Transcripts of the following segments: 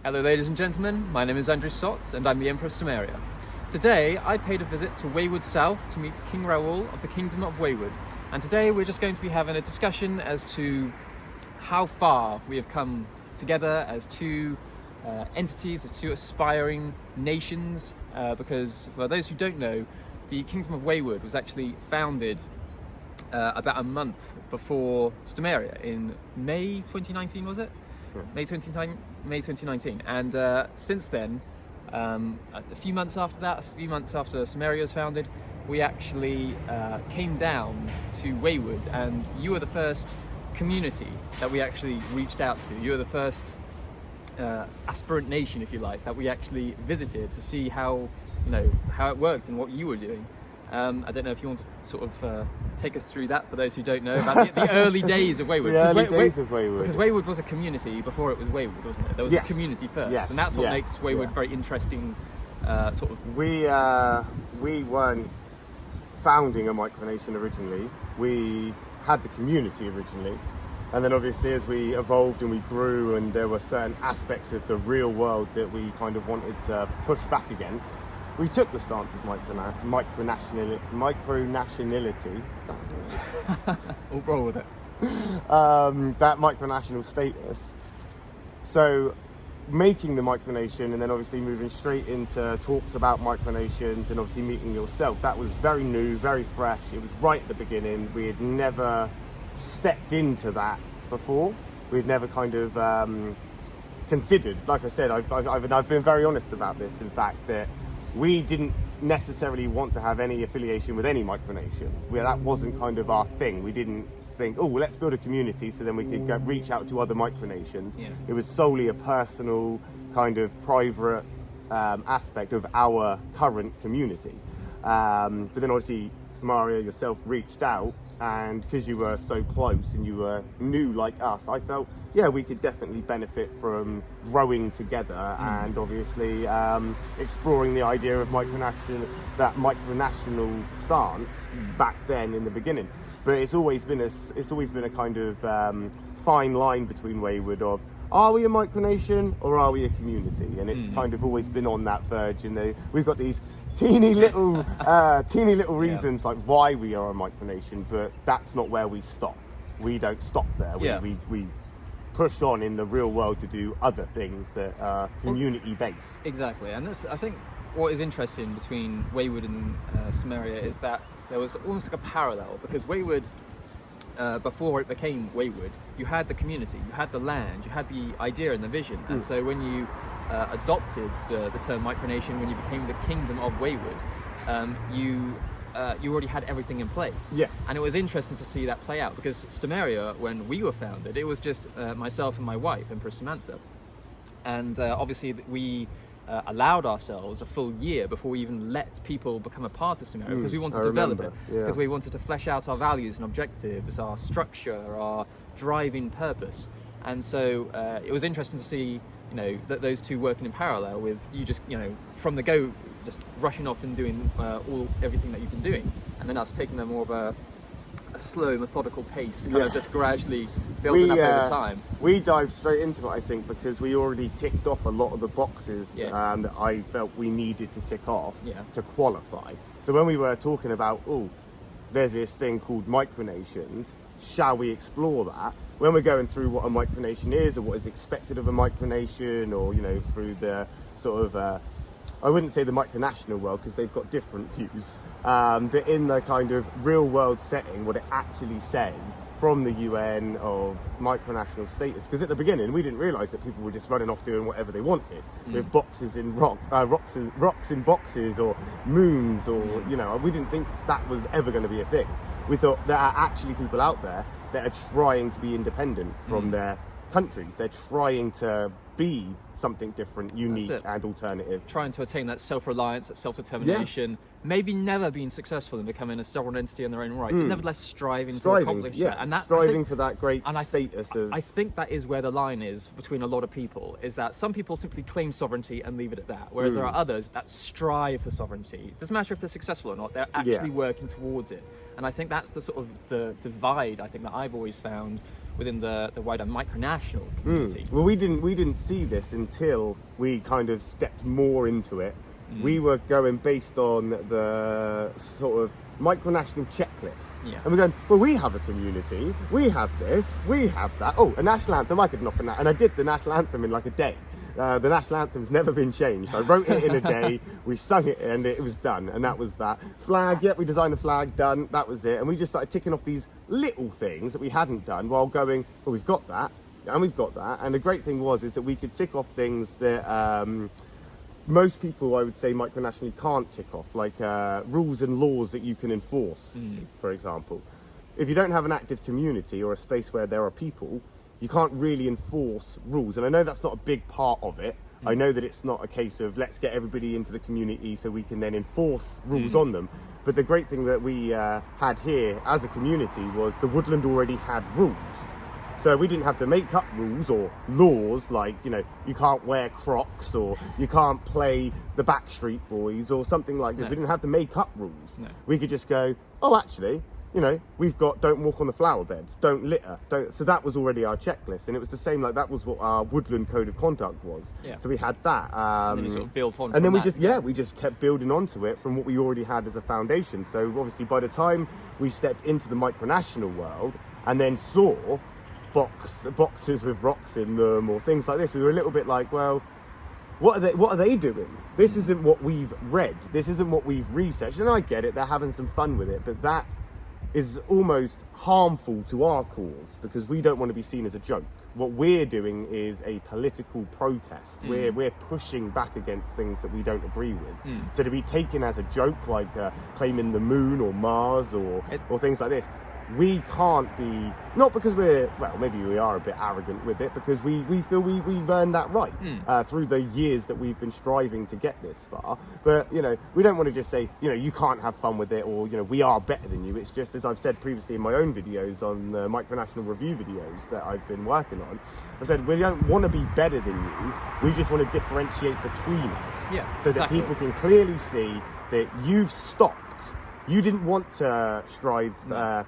Hello ladies and gentlemen, my name is Andrew Sott and I'm the Emperor of Stomaria. Today I paid a visit to Wayward South to meet King Raoul of the Kingdom of Wayward, and today we're just going to be having a discussion as to how far we have come together as two entities, as two aspiring nations, because for those who don't know, the Kingdom of Wayward was actually founded about a month before Stomaria in May 2019, was it? May 2019, and since then, a few months after Stomaria was founded, we actually came down to Wayward, and you were the first community that we actually reached out to. You were the first aspirant nation, if you like, that we actually visited to see how it worked and what you were doing. I don't know if you want to sort of take us through that for those who don't know about the early days of Wayward. The early days of Wayward. Because Wayward was a community before it was Wayward, wasn't it? There was a community first, and that's what makes Wayward very interesting. Sort of. We weren't founding a micronation originally. We had the community originally, and then obviously as we evolved and we grew, and there were certain aspects of the real world that we kind of wanted to push back against, we took the stance of micronationality. We'll roll with it. That micronational status. So making the micronation and then obviously moving straight into talks about micronations and obviously meeting yourself, that was very new, very fresh. It was right at the beginning. We had never stepped into that before. We had never kind of considered, like I said, I've been very honest about this, in fact, that we didn't necessarily want to have any affiliation with any micronation. That wasn't kind of our thing. We didn't think, oh, let's build a community so then we could reach out to other micronations. Yeah. It was solely a personal, kind of private aspect of our current community. But then obviously, Stomaria yourself reached out, and because you were so close and you were new like us, I felt, yeah, we could definitely benefit from growing together and obviously exploring the idea of micronational stance back then in the beginning. But it's always been a kind of fine line between Wayward of, are we a micronation or are we a community? And it's kind of always been on that verge, and we've got these teeny little reasons like why we are a micronation, but that's not where we stop. We don't stop there. We push on in the real world to do other things that are community based. Exactly, and that's, I think, what is interesting between Wayward and Stomaria is that there was almost like a parallel, because Wayward, before it became Wayward, you had the community, you had the land, you had the idea and the vision, and so when you adopted the term micronation, when you became the Kingdom of Wayward, you already had everything in place. Yeah. And it was interesting to see that play out, because Stomaria, when we were founded, it was just myself and my wife, Empress Samantha. And obviously we allowed ourselves a full year before we even let people become a part of Stomaria, because we wanted to develop it, because we wanted to flesh out our values and objectives, our structure, our driving purpose. And so it was interesting to see, that those two working in parallel, with you just, from the go, just rushing off and doing everything that you've been doing, and then us taking a more of a slow, methodical pace, kind of just gradually building up over time. We dived straight into it, I think, because we already ticked off a lot of the boxes that I felt we needed to tick off to qualify. So when we were talking about, there's this thing called micronations, shall we explore that? When we're going through what a micronation is, or what is expected of a micronation, or through the sort of I wouldn't say the micronational world, because they've got different views, but in the kind of real world setting, what it actually says from the UN of micronational status, because at the beginning we didn't realise that people were just running off doing whatever they wanted with boxes in rocks in boxes, or moons, or we didn't think that was ever going to be a thing. We thought there are actually people out there that are trying to be independent from their countries. They're trying to be something different, unique and alternative. Trying to attain that self-reliance, that self-determination, maybe never being successful in becoming a sovereign entity in their own right, but nevertheless striving to accomplish that. And striving for that great status of... I think that is where the line is between a lot of people, is that some people simply claim sovereignty and leave it at that, whereas there are others that strive for sovereignty. It doesn't matter if they're successful or not, they're actually working towards it. And I think that's the sort of the divide, I think, that I've always found within the wider micronational community. Well, we didn't see this until we kind of stepped more into it. We were going based on the sort of micronational checklist. Yeah. And we're going, well, we have a community, we have this, we have that. Oh, a national anthem, I could knock on that. And I did the national anthem in like a day. The national anthem's never been changed. I wrote it in a day, we sung it, and it was done. And that was that. Flag, yep, we designed the flag, done, that was it. And we just started ticking off these little things that we hadn't done while going, well, we've got that, and we've got that. And the great thing is that we could tick off things that most people, I would say, micronationally can't tick off, like rules and laws that you can enforce, for example. If you don't have an active community or a space where there are people, you can't really enforce rules. And I know that's not a big part of it. I know that it's not a case of let's get everybody into the community so we can then enforce rules on them. But the great thing that we had here as a community was the woodland already had rules. So we didn't have to make up rules or laws like, you know, you can't wear Crocs or you can't play the Backstreet Boys or something like this. No. We didn't have to make up rules. No. We could just go, oh, actually, you know, we've got don't walk on the flower beds, don't litter, don't. So that was already our checklist, and it was the same. Like that was what our woodland code of conduct was. Yeah. So we had that. And then you sort of built on. And then from we that. we just kept building onto it from what we already had as a foundation. So obviously, by the time we stepped into the micronational world and then saw boxes with rocks in them or things like this, we were a little bit like, well, what are they doing? This isn't what we've read. This isn't what we've researched. And I get it, they're having some fun with it, but that is almost harmful to our cause because we don't want to be seen as a joke. What we're doing is a political protest. We're pushing back against things that we don't agree with. So to be taken as a joke, like claiming the moon or Mars or things like this, we can't be, not because maybe we are a bit arrogant with it, because we feel we've earned that right through the years that we've been striving to get this far. But, you know, we don't want to just say, you know, you can't have fun with it or, you know, we are better than you. It's just, as I've said previously in my own videos on the Micronational review videos that I've been working on, I said, we don't want to be better than you. We just want to differentiate between us so that people can clearly see that you've stopped. You didn't want to strive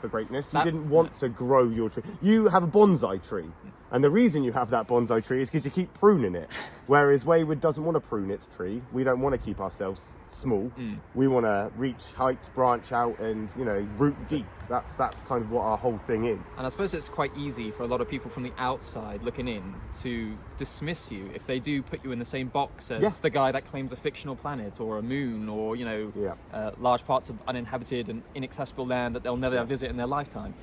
for greatness. You didn't want to grow your tree. You have a bonsai tree. And the reason you have that bonsai tree is because you keep pruning it. Whereas Wayward doesn't want to prune its tree. We don't want to keep ourselves small. We want to reach heights, branch out, and, you know, root deep. That's kind of what our whole thing is. And I suppose it's quite easy for a lot of people from the outside looking in to dismiss you if they do put you in the same box as the guy that claims a fictional planet or a moon or, you know, large parts of uninhabited and inaccessible land that they'll never visit in their lifetime.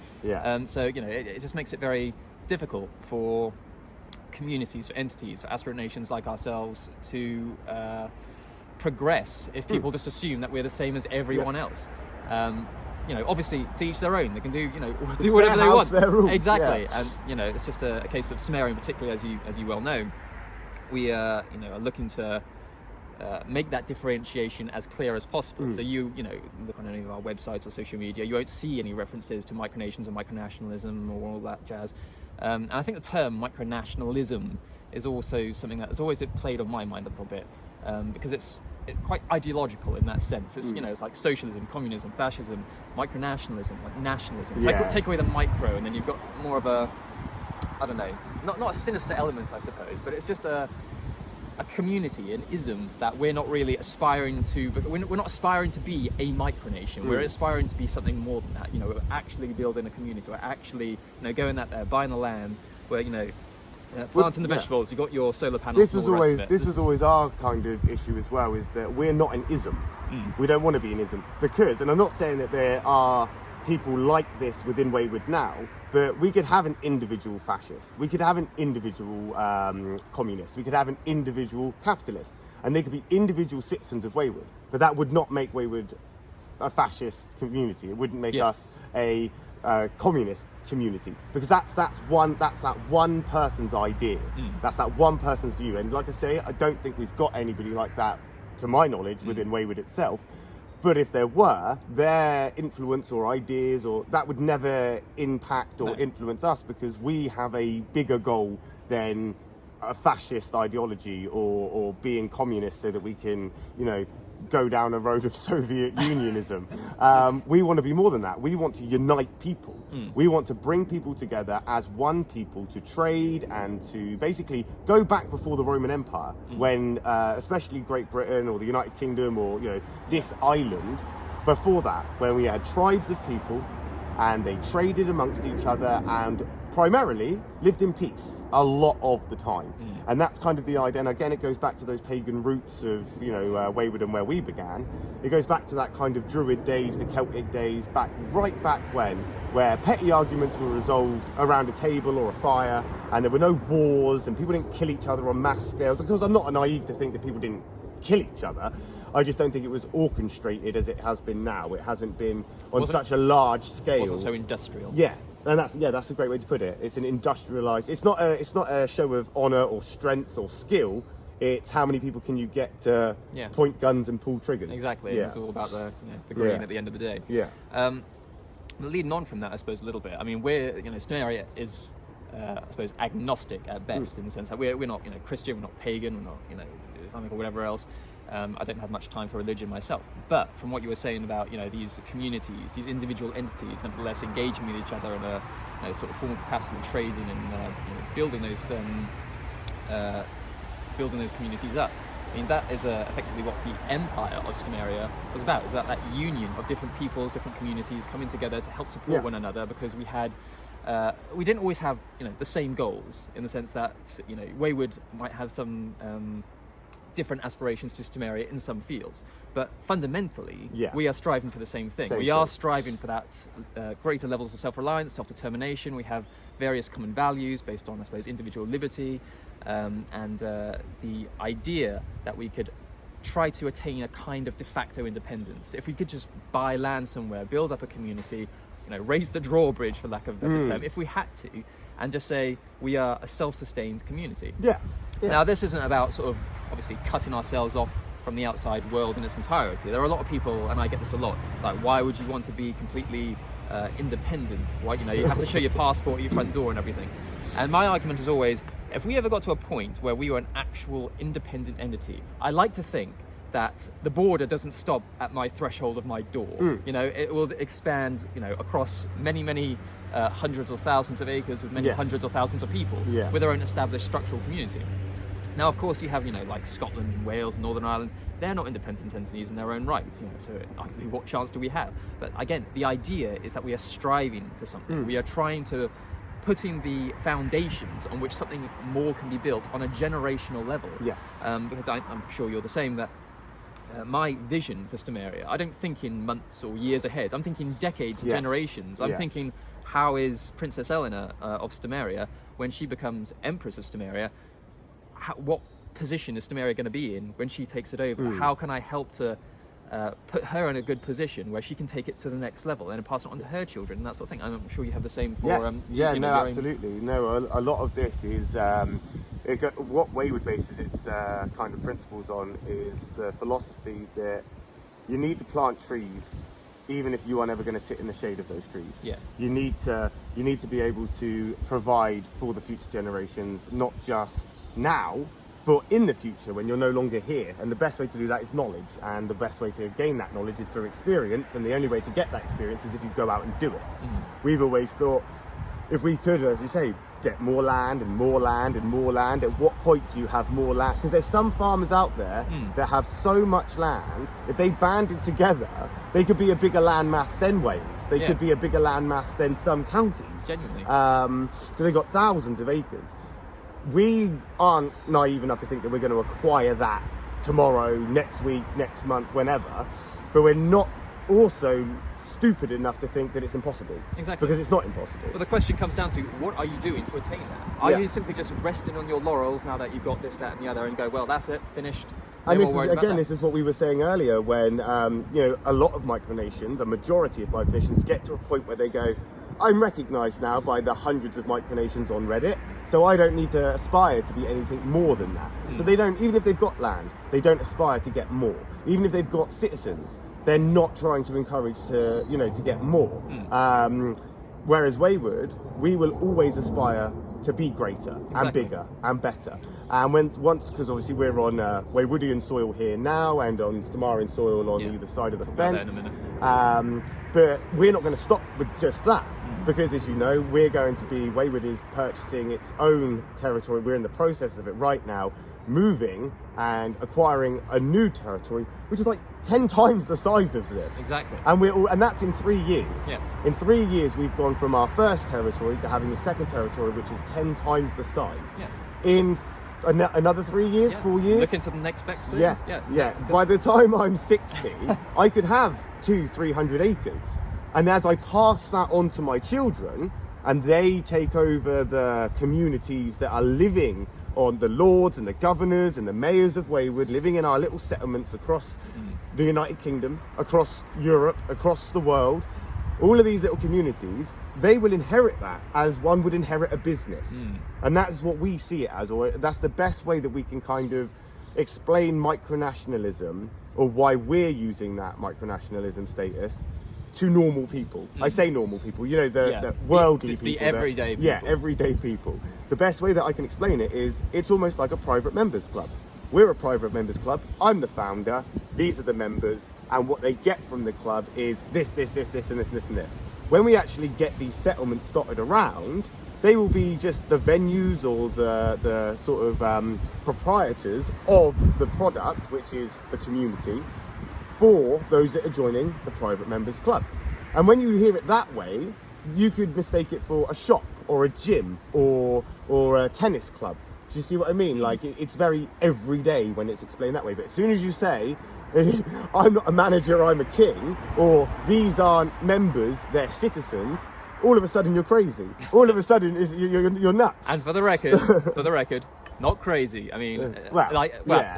So, you know, it just makes it very difficult for communities, for entities, for aspirant nations like ourselves to progress if people just assume that we're the same as everyone else. You know, obviously to each their own. They can do, you know, do whatever they want. Their rules, exactly. And, you know, it's just a case of Sumerian, particularly as you well know. We you know, are looking to make that differentiation as clear as possible. So you know, look on any of our websites or social media, you won't see any references to micronations or micronationalism or all that jazz. And I think the term micronationalism is also something that has always been played on my mind a little bit, because it's quite ideological in that sense. It's you know, it's like socialism, communism, fascism, micronationalism, like nationalism. Take away the micro, and then you've got more of a, I don't know, not a sinister element, I suppose, but it's just a community, an ism that we're not really aspiring to, but we're not aspiring to be a micronation. We're aspiring to be something more than that. You know, we're actually building a community. We're actually, you know, going out there, buying the land, where, you know, planting the vegetables. You got your solar panels. This was always our kind of issue as well, is that we're not an ism. We don't want to be an ism because, and I'm not saying that there are people like this within Wayward now, but we could have an individual fascist, we could have an individual communist, we could have an individual capitalist, and they could be individual citizens of Wayward, but that would not make Wayward a fascist community. It wouldn't make us a communist community, because that's that one person's idea, that's that one person's view. And like I say, I don't think we've got anybody like that, to my knowledge, within Wayward itself. But if there were, their influence or ideas, or that would never impact or influence us, because we have a bigger goal than a fascist ideology or being communist, so that we can, you know, go down a road of Soviet unionism. We want to be more than that. We want to unite people. We want to bring people together as one people to trade and to basically go back before the Roman Empire, when especially Great Britain or the United Kingdom or this island, before that, when we had tribes of people and they traded amongst each other and primarily lived in peace a lot of the time. And that's kind of the idea. And again, it goes back to those pagan roots of Wayward and where we began. It goes back to that kind of Druid days, the Celtic days, right back when, where petty arguments were resolved around a table or a fire, and there were no wars, and people didn't kill each other on mass scales. Because I'm not naive to think that people didn't kill each other. I just don't think it was orchestrated as it has been now. It hasn't been on such a large scale. It wasn't so industrial. Yeah. And that's a great way to put it. It's an industrialized. It's not a show of honor or strength or skill. It's how many people can you get to point guns and pull triggers. Exactly. Yeah. It's all about the green at the end of the day. Yeah. Leading on from that, I suppose a little bit. I mean, Stomaria is I suppose agnostic at best, in the sense that we're not Christian, we're not pagan, we're not Islamic or whatever else. I don't have much time for religion myself, but from what you were saying about these communities, these individual entities, nevertheless engaging with each other in a sort of formal capacity, trading and building those communities up. I mean, that is effectively what the Empire of Stomaria was about. It's about that union of different peoples, different communities coming together to help support one another, because we didn't always have the same goals, in the sense that Wayward might have some different aspirations to Stomaria in some fields, but fundamentally we are striving for the same thing. We are striving for that greater levels of self-reliance, self-determination. We have various common values based on, I suppose, individual liberty, and the idea that we could try to attain a kind of de facto independence. If we could just buy land somewhere, build up a community, raise the drawbridge, for lack of a better term, if we had to, and just say we are a self-sustained community. Now, this isn't about sort of obviously cutting ourselves off from the outside world in its entirety. There are a lot of people, and I get this a lot, it's like, why would you want to be completely independent? Why, you have to show your passport at your front door and everything. And my argument is always, if we ever got to a point where we were an actual independent entity, I like to think that the border doesn't stop at my threshold of my door. It will expand, across many hundreds or thousands of acres with many hundreds or thousands of people with their own established structural community. Now, of course, you have, like Scotland and Wales and Northern Ireland. They're not independent entities in their own right, so arguably, what chance do we have? But again, the idea is that we are striving for something. We are trying to put in the foundations on which something more can be built on a generational level. Because I'm sure you're the same, that my vision for Stomaria, I don't think in months or years ahead. I'm thinking decades and generations. I'm thinking, how is Princess Eleanor of Stomaria, when she becomes Empress of Stomaria, what position is Stomaria going to be in when she takes it over? How can I help to put her in a good position where she can take it to the next level and pass it on to her children and that sort of thing? I'm sure you have the same for... absolutely. No, a lot of this is... what Wayward bases its kind of principles on is the philosophy that you need to plant trees even if you are never going to sit in the shade of those trees. You need to be able to provide for the future generations, not just now, but in the future when you're no longer here. And the best way to do that is knowledge, and the best way to gain that knowledge is through experience, and the only way to get that experience is if you go out and do it. We've always thought, if we could, as you say, get more land and more land and more land, at what point do you have more land? Because there's some farmers out there that have so much land, if they banded together, they could be a bigger land mass than Wales. They could be a bigger land mass than some counties. Genuinely. So they've got thousands of acres. We aren't naive enough to think that we're going to acquire that tomorrow, next week, next month, whenever, but we're not also stupid enough to think that it's impossible. Exactly. Because it's not impossible. But the question comes down to, what are you doing to attain that? Are you simply just resting on your laurels now that you've got this, that and the other, and go, well, that's it, finished? And this is what we were saying earlier, when a lot of micronations, a majority of micronations, get to a point where they go, I'm recognised now by the hundreds of micronations on Reddit, so I don't need to aspire to be anything more than that. So they don't, even if they've got land, they don't aspire to get more. Even if they've got citizens, they're not trying to encourage to get more. Whereas Wayward, we will always aspire to be greater and bigger and better. And because obviously we're on Waywoodian soil here now and on Stomarian soil on either side of the fence. But we're not going to stop with just that, because as you know, Waywood is purchasing its own territory. We're in the process of it right now, moving and acquiring a new territory, which is like 10 times the size of this. Exactly. And that's in 3 years. Yeah. In 3 years, we've gone from our first territory to having the second territory, which is 10 times the size. Yeah. In another 3 years, 4 years. Look into the next best thing. Yeah. By the time I'm 60, I could have 200-300 acres. And as I pass that on to my children, and they take over the communities that are living on the lords and the governors and the mayors of Waywood, living in our little settlements across the United Kingdom, across Europe, across the world, all of these little communities, they will inherit that as one would inherit a business. And that's what we see it as, or that's the best way that we can kind of explain micronationalism, or why we're using that micronationalism status to normal people. I say normal people, you know, the worldly people. The everyday people. Yeah, everyday people. The best way that I can explain it is, it's almost like a private members club. We're a private members club. I'm the founder. These are the members. And what they get from the club is this, and this, and this. When we actually get these settlements dotted around, they will be just the venues or the sort of proprietors of the product, which is the community, for those that are joining the private members club. And when you hear it that way, you could mistake it for a shop or a gym or a tennis club. Do you see what I mean? Like, it's very everyday when it's explained that way. But as soon as you say, I'm not a manager, I'm a king, or these aren't members, they're citizens, all of a sudden you're crazy. All of a sudden you're nuts. And for the record, not crazy. I mean,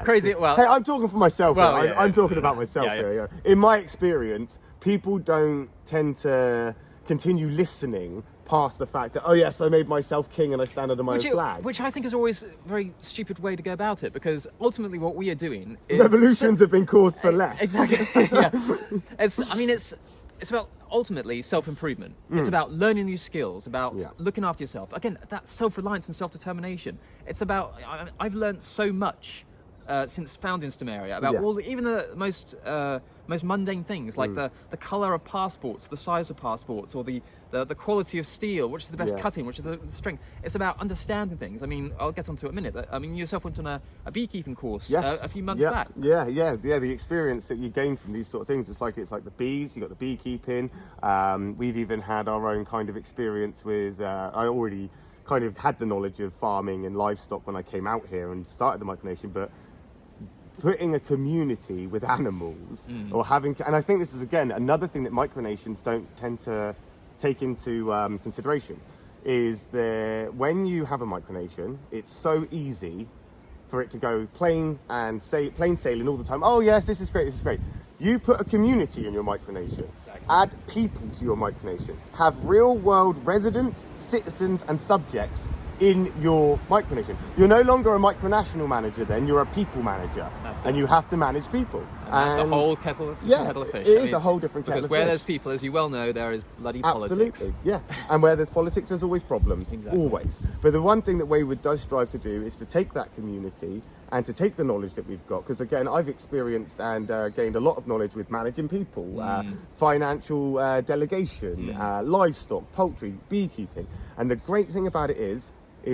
crazy. Well, hey, I'm talking for myself. Well, I'm talking about myself here. Yeah. In my experience, people don't tend to continue listening past the fact that, oh yes, I made myself king and I stand under my own flag. Which I think is always a very stupid way to go about it, because ultimately what we are doing is... Revolutions have been caused for less. Exactly, yeah. It's about ultimately self-improvement. It's about learning new skills, about looking after yourself. Again, that's self-reliance and self-determination. It's about... I've learned so much since founding Stomaria about even the most mundane things, like the colour of passports, the size of passports, or the quality of steel, which is the best cutting, which is the strength. It's about understanding things. I mean, I'll get onto it in a minute. I mean, you yourself went on a beekeeping course a few months back. Yeah. The experience that you gain from these sort of things, it's like the bees. You got the beekeeping. We've even had our own kind of experience with. I already kind of had the knowledge of farming and livestock when I came out here and started the Micronation, but putting a community with animals or having, and I think this is again another thing that Micronations don't tend to take into consideration, is that when you have a Micronation, it's so easy for it to go plain sailing all the time. Oh yes, this is great. You put a community in your Micronation, add people to your Micronation, have real world residents, citizens and subjects in your Micronation. You're no longer a Micronational manager then, you're a people manager. And you have to manage people. And that's a whole kettle of fish. It is a whole different kettle of fish. Because where there's people, as you well know, there is bloody politics. Absolutely, yeah. And where there's politics, there's always problems. Exactly. Always. But the one thing that Waywood does strive to do is to take that community and to take the knowledge that we've got. Because again, I've experienced and gained a lot of knowledge with managing people, financial delegation, livestock, poultry, beekeeping. And the great thing about it is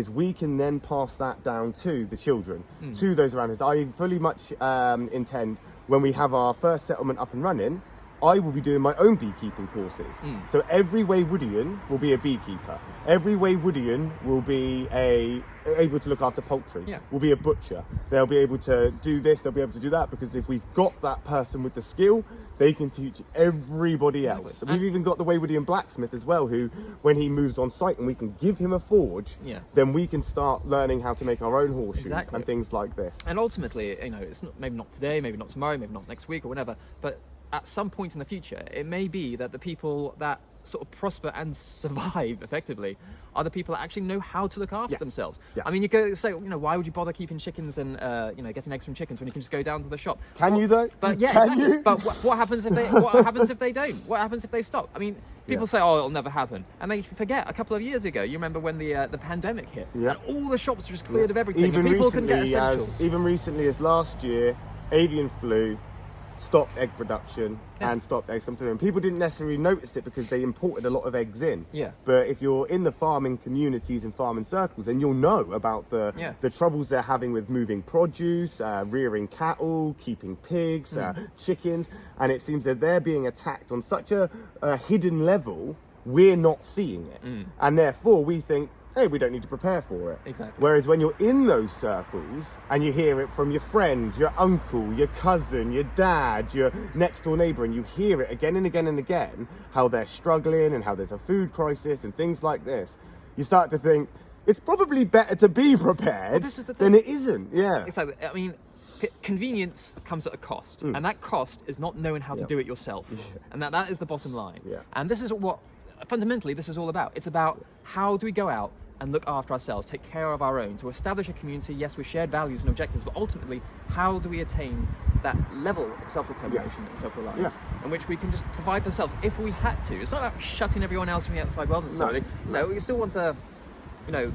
we can then pass that down to the children, to those around us. I fully much intend, when we have our first settlement up and running, I will be doing my own beekeeping courses. So every Waywoodian will be a beekeeper. Every Waywoodian will be able to look after poultry, will be a butcher. They'll be able to do this, they'll be able to do that, because if we've got that person with the skill, they can teach everybody else. We've even got the Waywoodian blacksmith as well, who, when he moves on site and we can give him a forge, then we can start learning how to make our own horseshoes and things like this. And ultimately, you know, it's maybe not today, maybe not tomorrow, maybe not next week or whenever, but at some point in the future, it may be that the people that sort of prosper and survive effectively are the people that actually know how to look after themselves. I mean, you go say, why would you bother keeping chickens and getting eggs from chickens when you can just go down to the shop? Can you though? But yeah, can exactly. you? But what happens if they? What happens if they don't? What happens if they stop? I mean, people say, "Oh, it'll never happen," and they forget. A couple of years ago, you remember when the pandemic hit, and all the shops were just cleared of everything, Even and people recently, couldn't get essentials. even recently as last year, avian flu stopped egg production and stopped eggs coming through. And people didn't necessarily notice it because they imported a lot of eggs in. Yeah. But if you're in the farming communities and farming circles, then you'll know about the troubles they're having with moving produce, rearing cattle, keeping pigs, chickens. And it seems that they're being attacked on such a hidden level, we're not seeing it. And therefore we think, hey, we don't need to prepare for it. Exactly. Whereas when you're in those circles and you hear it from your friend, your uncle, your cousin, your dad, your next door neighbour, and you hear it again and again and again, how they're struggling and how there's a food crisis and things like this, you start to think, it's probably better to be prepared than it isn't. Yeah. Exactly. I mean, convenience comes at a cost, and that cost is not knowing how to do it yourself. And that is the bottom line. And this is what, fundamentally, this is all about. It's about how do we go out and look after ourselves, take care of our own, to establish a community, yes, with shared values and objectives, but ultimately, how do we attain that level of self-determination and self-reliance in which we can just provide for ourselves if we had to. It's not about shutting everyone else from the outside world necessarily. No, we still want to,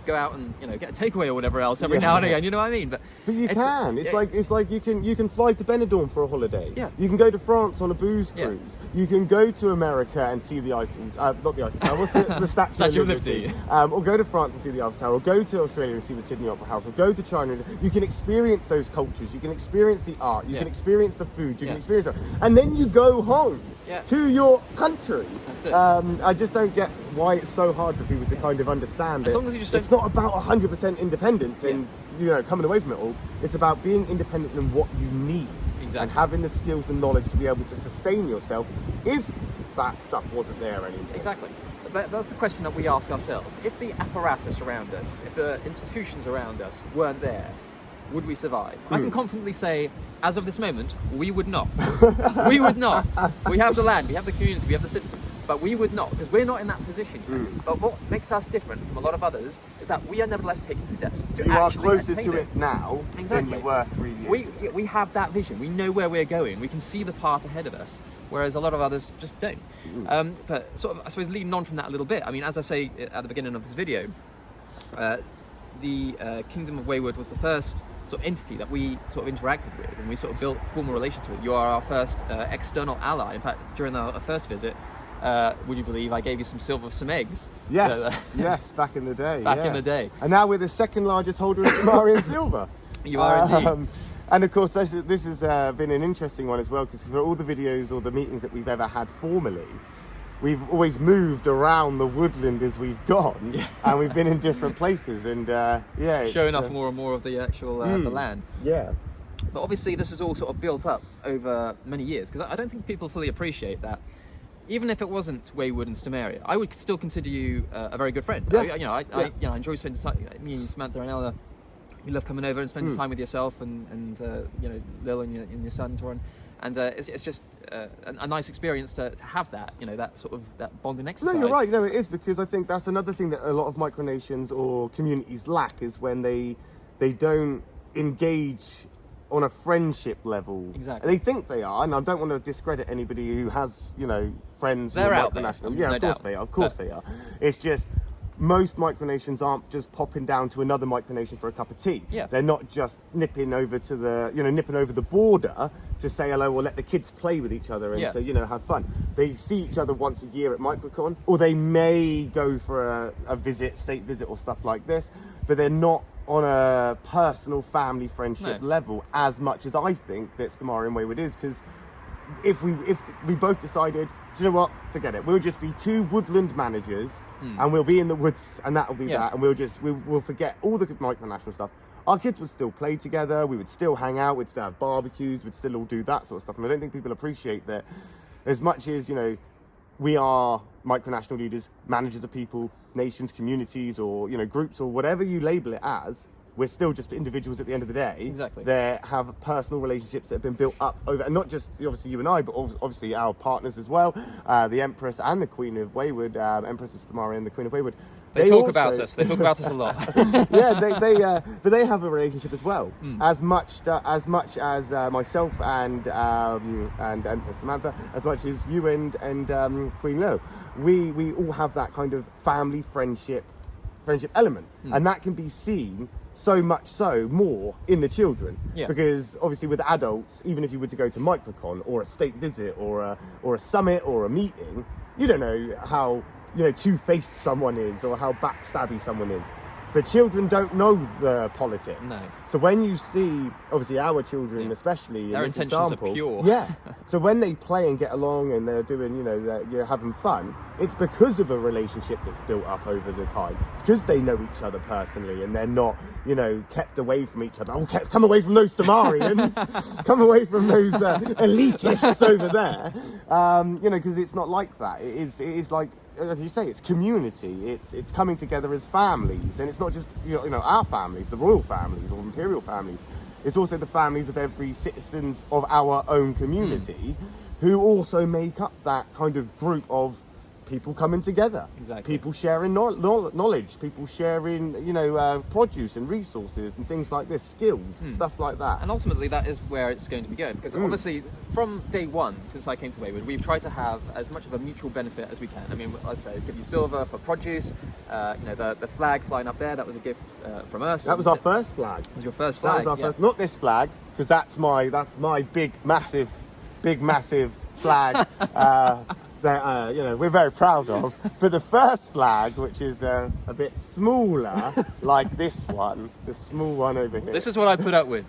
go out and get a takeaway or whatever else every now and again. You know what I mean? But you can. It's like you can fly to Benidorm for a holiday. Yeah. You can go to France on a booze cruise. You can go to America and see the Eiffel, not the Eiffel Tower. What's it? The Statue of Liberty. Or go to France and see the Eiffel Tower. Or go to Australia and see the Sydney Opera House. Or go to China. You can experience those cultures. You can experience the art. You can experience the food. You can experience it, and then you go home to your country. That's it. I just don't get why it's so hard for people to kind of understand as it. Long as you just it's not about 100% independence and coming away from it all. It's about being independent in what you need and having the skills and knowledge to be able to sustain yourself if that stuff wasn't there anymore. Exactly. That's the question that we ask ourselves. If the apparatus around us, if the institutions around us weren't there, would we survive? I can confidently say, as of this moment, we would not. We would not. We have the land, we have the community, we have the citizens, but we would not, because we're not in that position yet. But what makes us different from a lot of others is that we are nevertheless taking steps to you are actually closer attain to it now than you were 3 years ago. We have that vision. We know where we're going. We can see the path ahead of us, whereas a lot of others just don't. But sort of, I suppose, leading on from that a little bit, I mean, as I say at the beginning of this video, the Kingdom of Wayward was the first sort of entity that we sort of interacted with, and we sort of built formal relations with. You are our first external ally. In fact, during our first visit, would you believe I gave you some eggs? Yes, yes, back in the day. In the day. And now we're the second largest holder of Somalian silver. You are indeed. And of course, this has been an interesting one as well, because for all the videos or the meetings that we've ever had formally, we've always moved around the woodland as we've gone, and we've been in different places, and showing off more and more of the actual the land. Yeah. But obviously, this is all sort of built up over many years, because I don't think people fully appreciate that. Even if it wasn't Wayward and Stomaria, I would still consider you a very good friend. Yeah. I enjoy spending time. Me and Samantha and Ella, we love coming over and spending time with yourself and Lil and your son Torin. And it's just a nice experience to have that, that sort of that bonding exercise. No, you're right. No, it is, because I think that's another thing that a lot of micronations or communities lack, is when they don't engage on a friendship level. Exactly. They think they are, and I don't want to discredit anybody who has, friends who They're are out micronational. there. Yeah, of course they are. Of course they are. It's just most micronations aren't just popping down to another micronation for a cup of tea. Yeah. They're not just nipping over to nipping over the border to say hello or let the kids play with each other and to, have fun. They see each other once a year at MicroCon, or they may go for a state visit or stuff like this, but they're not on a personal family friendship level as much as I think that Stomaria and Wayward is, because if we both decided, do you know what, forget it, we'll just be two woodland managers and we'll be in the woods, and that'll be that, and we'll forget all the micronational stuff. Our kids would still play together, we would still hang out, we'd still have barbecues, we'd still all do that sort of stuff. And I don't think people appreciate that as much as, we are micronational leaders, managers of people, nations, communities, or, groups, or whatever you label it as, we're still just individuals at the end of the day. Exactly. They have personal relationships that have been built up over, and not just obviously you and I, but obviously our partners as well, the Empress and the Queen of Wayward, Empress of Stomaria and the Queen of Wayward. They talk about us. They talk about us a lot. Yeah, but they have a relationship as well, as much as myself and Empress Samantha, as much as you and Queen Lo. We all have that kind of family friendship element, and that can be seen so much so more in the children, because obviously with adults, even if you were to go to MicroCon or a state visit or a summit or a meeting, you don't know how two-faced someone is or how backstabby someone is. The children don't know the politics. No. So when you see, obviously our children especially, their in this intentions example, are pure. Yeah. So when they play and get along and they're doing, you're having fun, it's because of a relationship that's built up over the time. It's because they know each other personally and they're not, kept away from each other. Oh, come away from those Stomarians. Come away from those elitists over there. Because it's not like that. It is like, as you say, it's community. It's coming together as families, and it's not just our families, the royal families or imperial families. It's also the families of every citizens of our own community, who also make up that kind of group of people coming together. Exactly. People sharing knowledge, people sharing produce and resources and things like this, skills, stuff like that. And ultimately that is where it's going to be going, because obviously from day one since I came to Wayward, we've tried to have as much of a mutual benefit as we can. I mean, I say give you silver for produce, the flag flying up there, that was a gift from us. That was our first flag. It was your first flag? That was our first, not this flag, because that's my big massive flag that we're very proud of. But the first flag, which is a bit smaller, like this one, the small one over here. This is what I put up with.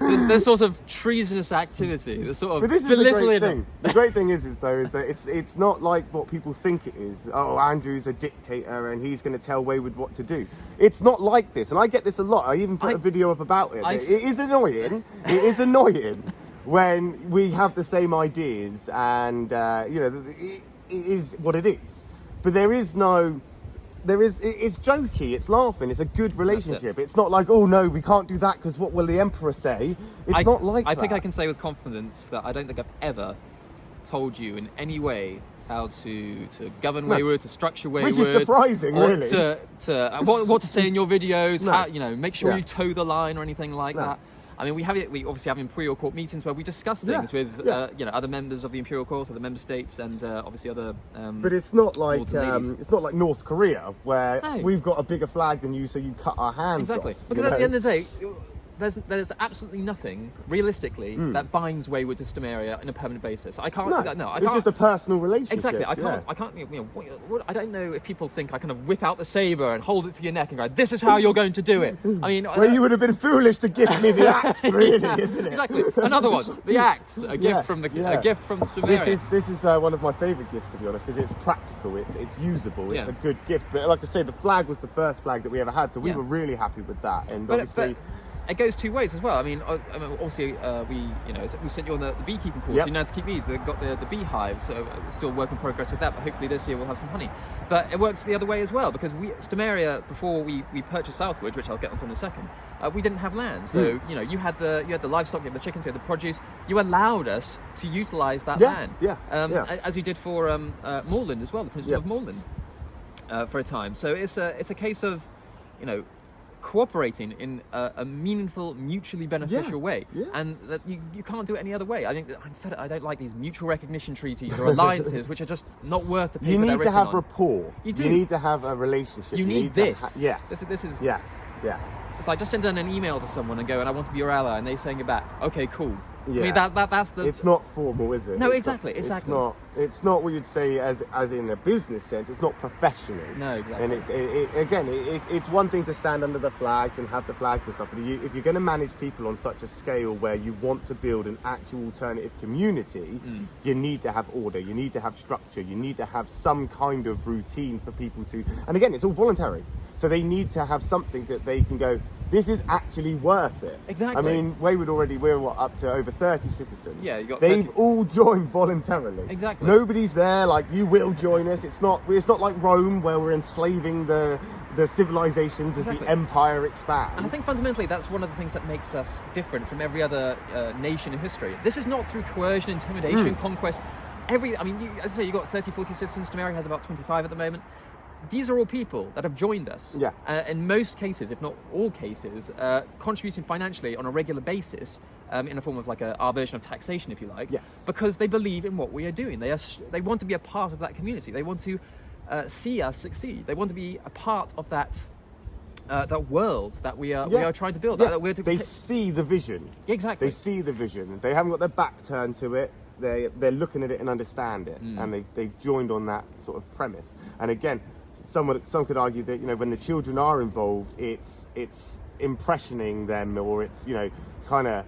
This sort of treasonous activity, this sort of but this is the great belittling. thing. The great thing is that it's not like what people think it is. Oh, Andrew's a dictator and he's going to tell Wayward what to do. It's not like this, and I get this a lot. I even put a video up about it. It is annoying. It is annoying when we have the same ideas, and it is what it is. But it's jokey, it's laughing, it's a good relationship. It's not like, oh no, we can't do that because what will the Emperor say? It's not like that. I think I can say with confidence that I don't think I've ever told you in any way how to govern Wayward, to structure Wayward. Which is surprising, really. What to say in your videos, No. how, make sure you toe the line or anything like that. I mean, we obviously have Imperial Court meetings where we discuss things with other members of the Imperial Court or the member states, and obviously other. But it's not like North Korea where we've got a bigger flag than you, so you cut our hands exactly. off. Because at the end of the day, there's absolutely nothing realistically that binds Wayward to Stomaria on a permanent basis. I can't. I can't. It's just a personal relationship. Exactly. I can't. I don't know if people think I kind of whip out the saber and hold it to your neck and go, "This is how you're going to do it." I mean, well, you would have been foolish to give me the axe, really, isn't it? Exactly. Another one, the axe, a gift from Stomaria. This is one of my favourite gifts, to be honest, because it's practical, it's usable, it's a good gift. But like I say, the flag was the first flag that we ever had, so we were really happy with that. And obviously. It goes two ways as well. I mean, obviously, we sent you on the beekeeping course. You know how to keep bees. They've got the beehive, so still work in progress with that. But hopefully this year we'll have some honey. But it works the other way as well, because Stomaria, before we purchased southward, which I'll get onto in a second, we didn't have land. So you had the livestock, you had the chickens, you had the produce. You allowed us to utilise that land. As you did for Moreland as well, the Principle of Moreland, for a time. So it's a case of cooperating in a meaningful, mutually beneficial way, and that you can't do it any other way. I think I don't like these mutual recognition treaties or alliances, which are just not worth the paper you need they're to have on. Rapport. You do. You need to have a relationship. You need this. Yes. This is. Yes. It's like just send an email to someone and go, and I want to be your ally, and they saying it back. Okay, cool. Yeah. I mean, that's the. It's not formal, is it? No, it's exactly. It's not what you'd say as in a business sense. It's not professional. No, exactly. And it's one thing to stand under the flags and have the flags and stuff, but if you're going to manage people on such a scale where you want to build an actual alternative community, you need to have order. You need to have structure. You need to have some kind of routine for people to. And again, it's all voluntary, so they need to have something that they can go, this is actually worth it. Exactly. I mean, Wayward already, we're up to over 30 citizens. Yeah, you got. They've all joined voluntarily. Exactly. Nobody's there like, you will join us. It's not like Rome where we're enslaving the the civilizations as the empire expands. And I think fundamentally that's one of the things that makes us different from every other nation in history. This is not through coercion, intimidation, conquest. As I say, you've got 30, 40 citizens. Stomaria has about 25 at the moment. These are all people that have joined us. Yeah. In most cases, if not all cases, contributing financially on a regular basis in a form of like our version of taxation, if you like. Yes. Because they believe in what we are doing. They want to be a part of that community. They want to see us succeed. They want to be a part of that world that we are trying to build. Yeah. They see the vision. Exactly. They see the vision. They haven't got their back turned to it. They're looking at it and understand it, and they've joined on that sort of premise. And again, some could argue that when the children are involved, it's impressioning them, or it's kind of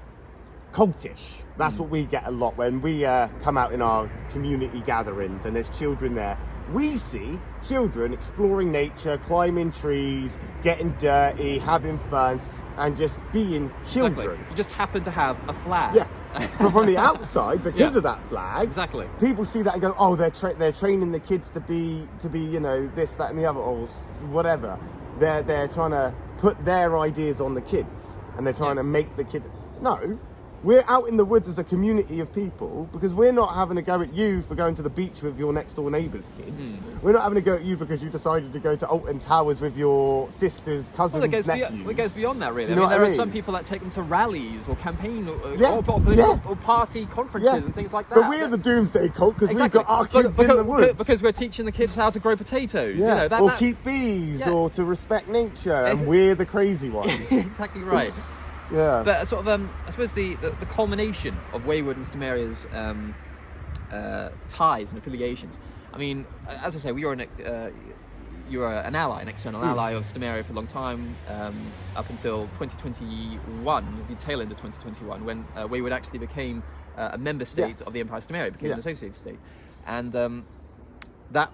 cultish. That's what we get a lot when we come out in our community gatherings and there's children there. We see children exploring nature, climbing trees, getting dirty, having fun, and just being children. Exactly. You just happen to have a flag. Yeah. But from the outside, because of that flag, exactly, people see that and go, "Oh, they're training the kids to be this, that, and the other, or whatever." They're trying to put their ideas on the kids, and they're trying to make the kids. No, we're out in the woods as a community of people because we're not having a go at you for going to the beach with your next door neighbour's kids. We're not having a go at you because you decided to go to Alton Towers with your sister's cousins, nephews. It goes beyond that, really. Do you know there what I mean? are some people that take them to rallies or campaign or party conferences and things like that. But we're the doomsday cult because we've got our kids in the woods. Because we're teaching the kids how to grow potatoes. Yeah. Or keep bees, or to respect nature, and we're the crazy ones. Exactly right. Yeah. But sort of, I suppose the culmination of Wayward and Stomaria's ties and affiliations. I mean, as I say, you were an ally, an external ally of Stomaria for a long time, up until 2021, the tail end of 2021, when Wayward actually became a member state of the Empire of Stomaria, became an associated state. And that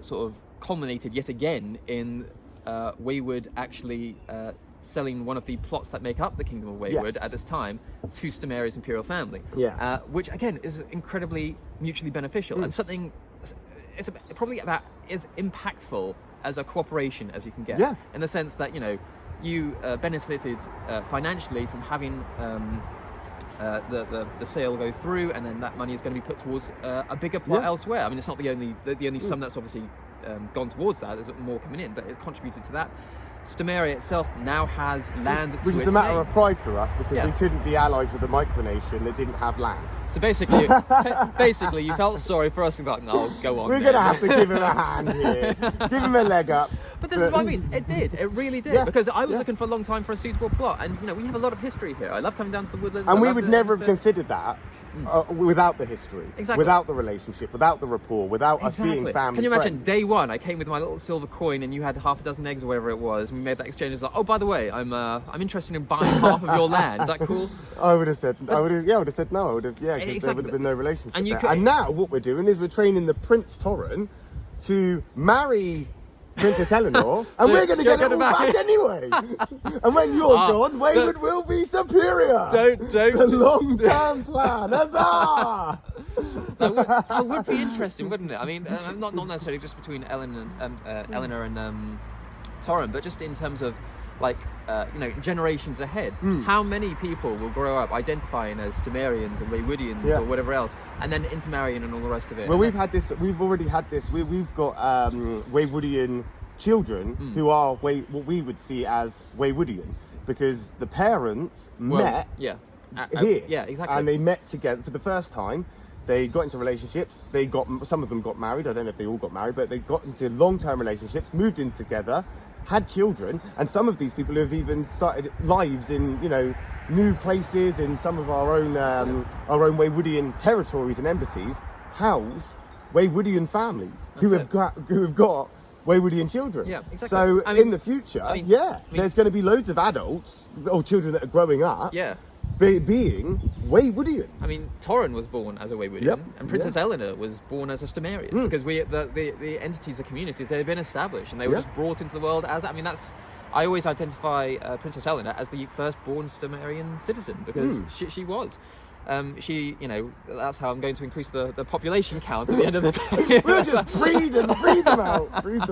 sort of culminated yet again in Wayward actually selling one of the plots that make up the Kingdom of Wayward at this time to Stomaria's imperial family, which again is incredibly mutually beneficial and something it's probably about as impactful as a cooperation as you can get, in the sense that you benefited financially from having the sale go through, and then that money is going to be put towards a bigger plot elsewhere. I mean, it's not the only sum that's obviously gone towards that. There's more coming in, but it contributed to that. Stomaria itself now has land to its name. Which is a matter of pride for us, because we couldn't be allies with the Micronation that didn't have land. So basically, you felt sorry for us and thought, no, go on. We're going to have to give him a hand here. Give him a leg up. But this is what I mean. It did. It really did. Because I was looking for a long time for a suitable plot. And, we have a lot of history here. I love coming down to the woodlands. And we would never have considered that without the history, without the relationship, without the rapport, without us being family. Can you imagine, friends? day one, I came with my little silver coin and you had half a dozen eggs or whatever it was, and we made that exchange. It's like, oh, by the way, I'm interested in buying half of your land. Is that cool? I would have said no. I would have, because there would have been no relationship there. And now what we're doing is we're training the Prince Torren to marry Princess Eleanor, and we're going to get it all back anyway. And when you're gone, Wayward will be superior. Don't. The long-term plan. Huzzah! That would be interesting, wouldn't it? I mean, not necessarily just between Eleanor and Torren, but just in terms of generations ahead. How many people will grow up identifying as Stomarians and Waywoodians or whatever else, and then intermarrying and all the rest of it? Well, we've already had this. We've got Waywoodian children who are what we would see as Waywoodian, because the parents met here. Exactly. And they met together for the first time. They got into relationships. Some of them got married. I don't know if they all got married, but they got into long-term relationships, moved in together, had children, and some of these people have even started lives in new places in some of our own Waywoodian territories and embassies. House Waywoodian families who have got Waywoodian children. Yeah, exactly. So in the future, there's going to be loads of adults or children that are growing up. Being Waywoodian. I mean, Torren was born as a Waywoodian, and Princess Eleanor was born as a Stomarian, because the entities, the communities, they had been established, and they were just brought into the world as. I mean, I always identify Princess Eleanor as the first-born Stomarian citizen, because she was. she, you know, that's how I'm going to increase the population count at the end of the day. We'll just breed them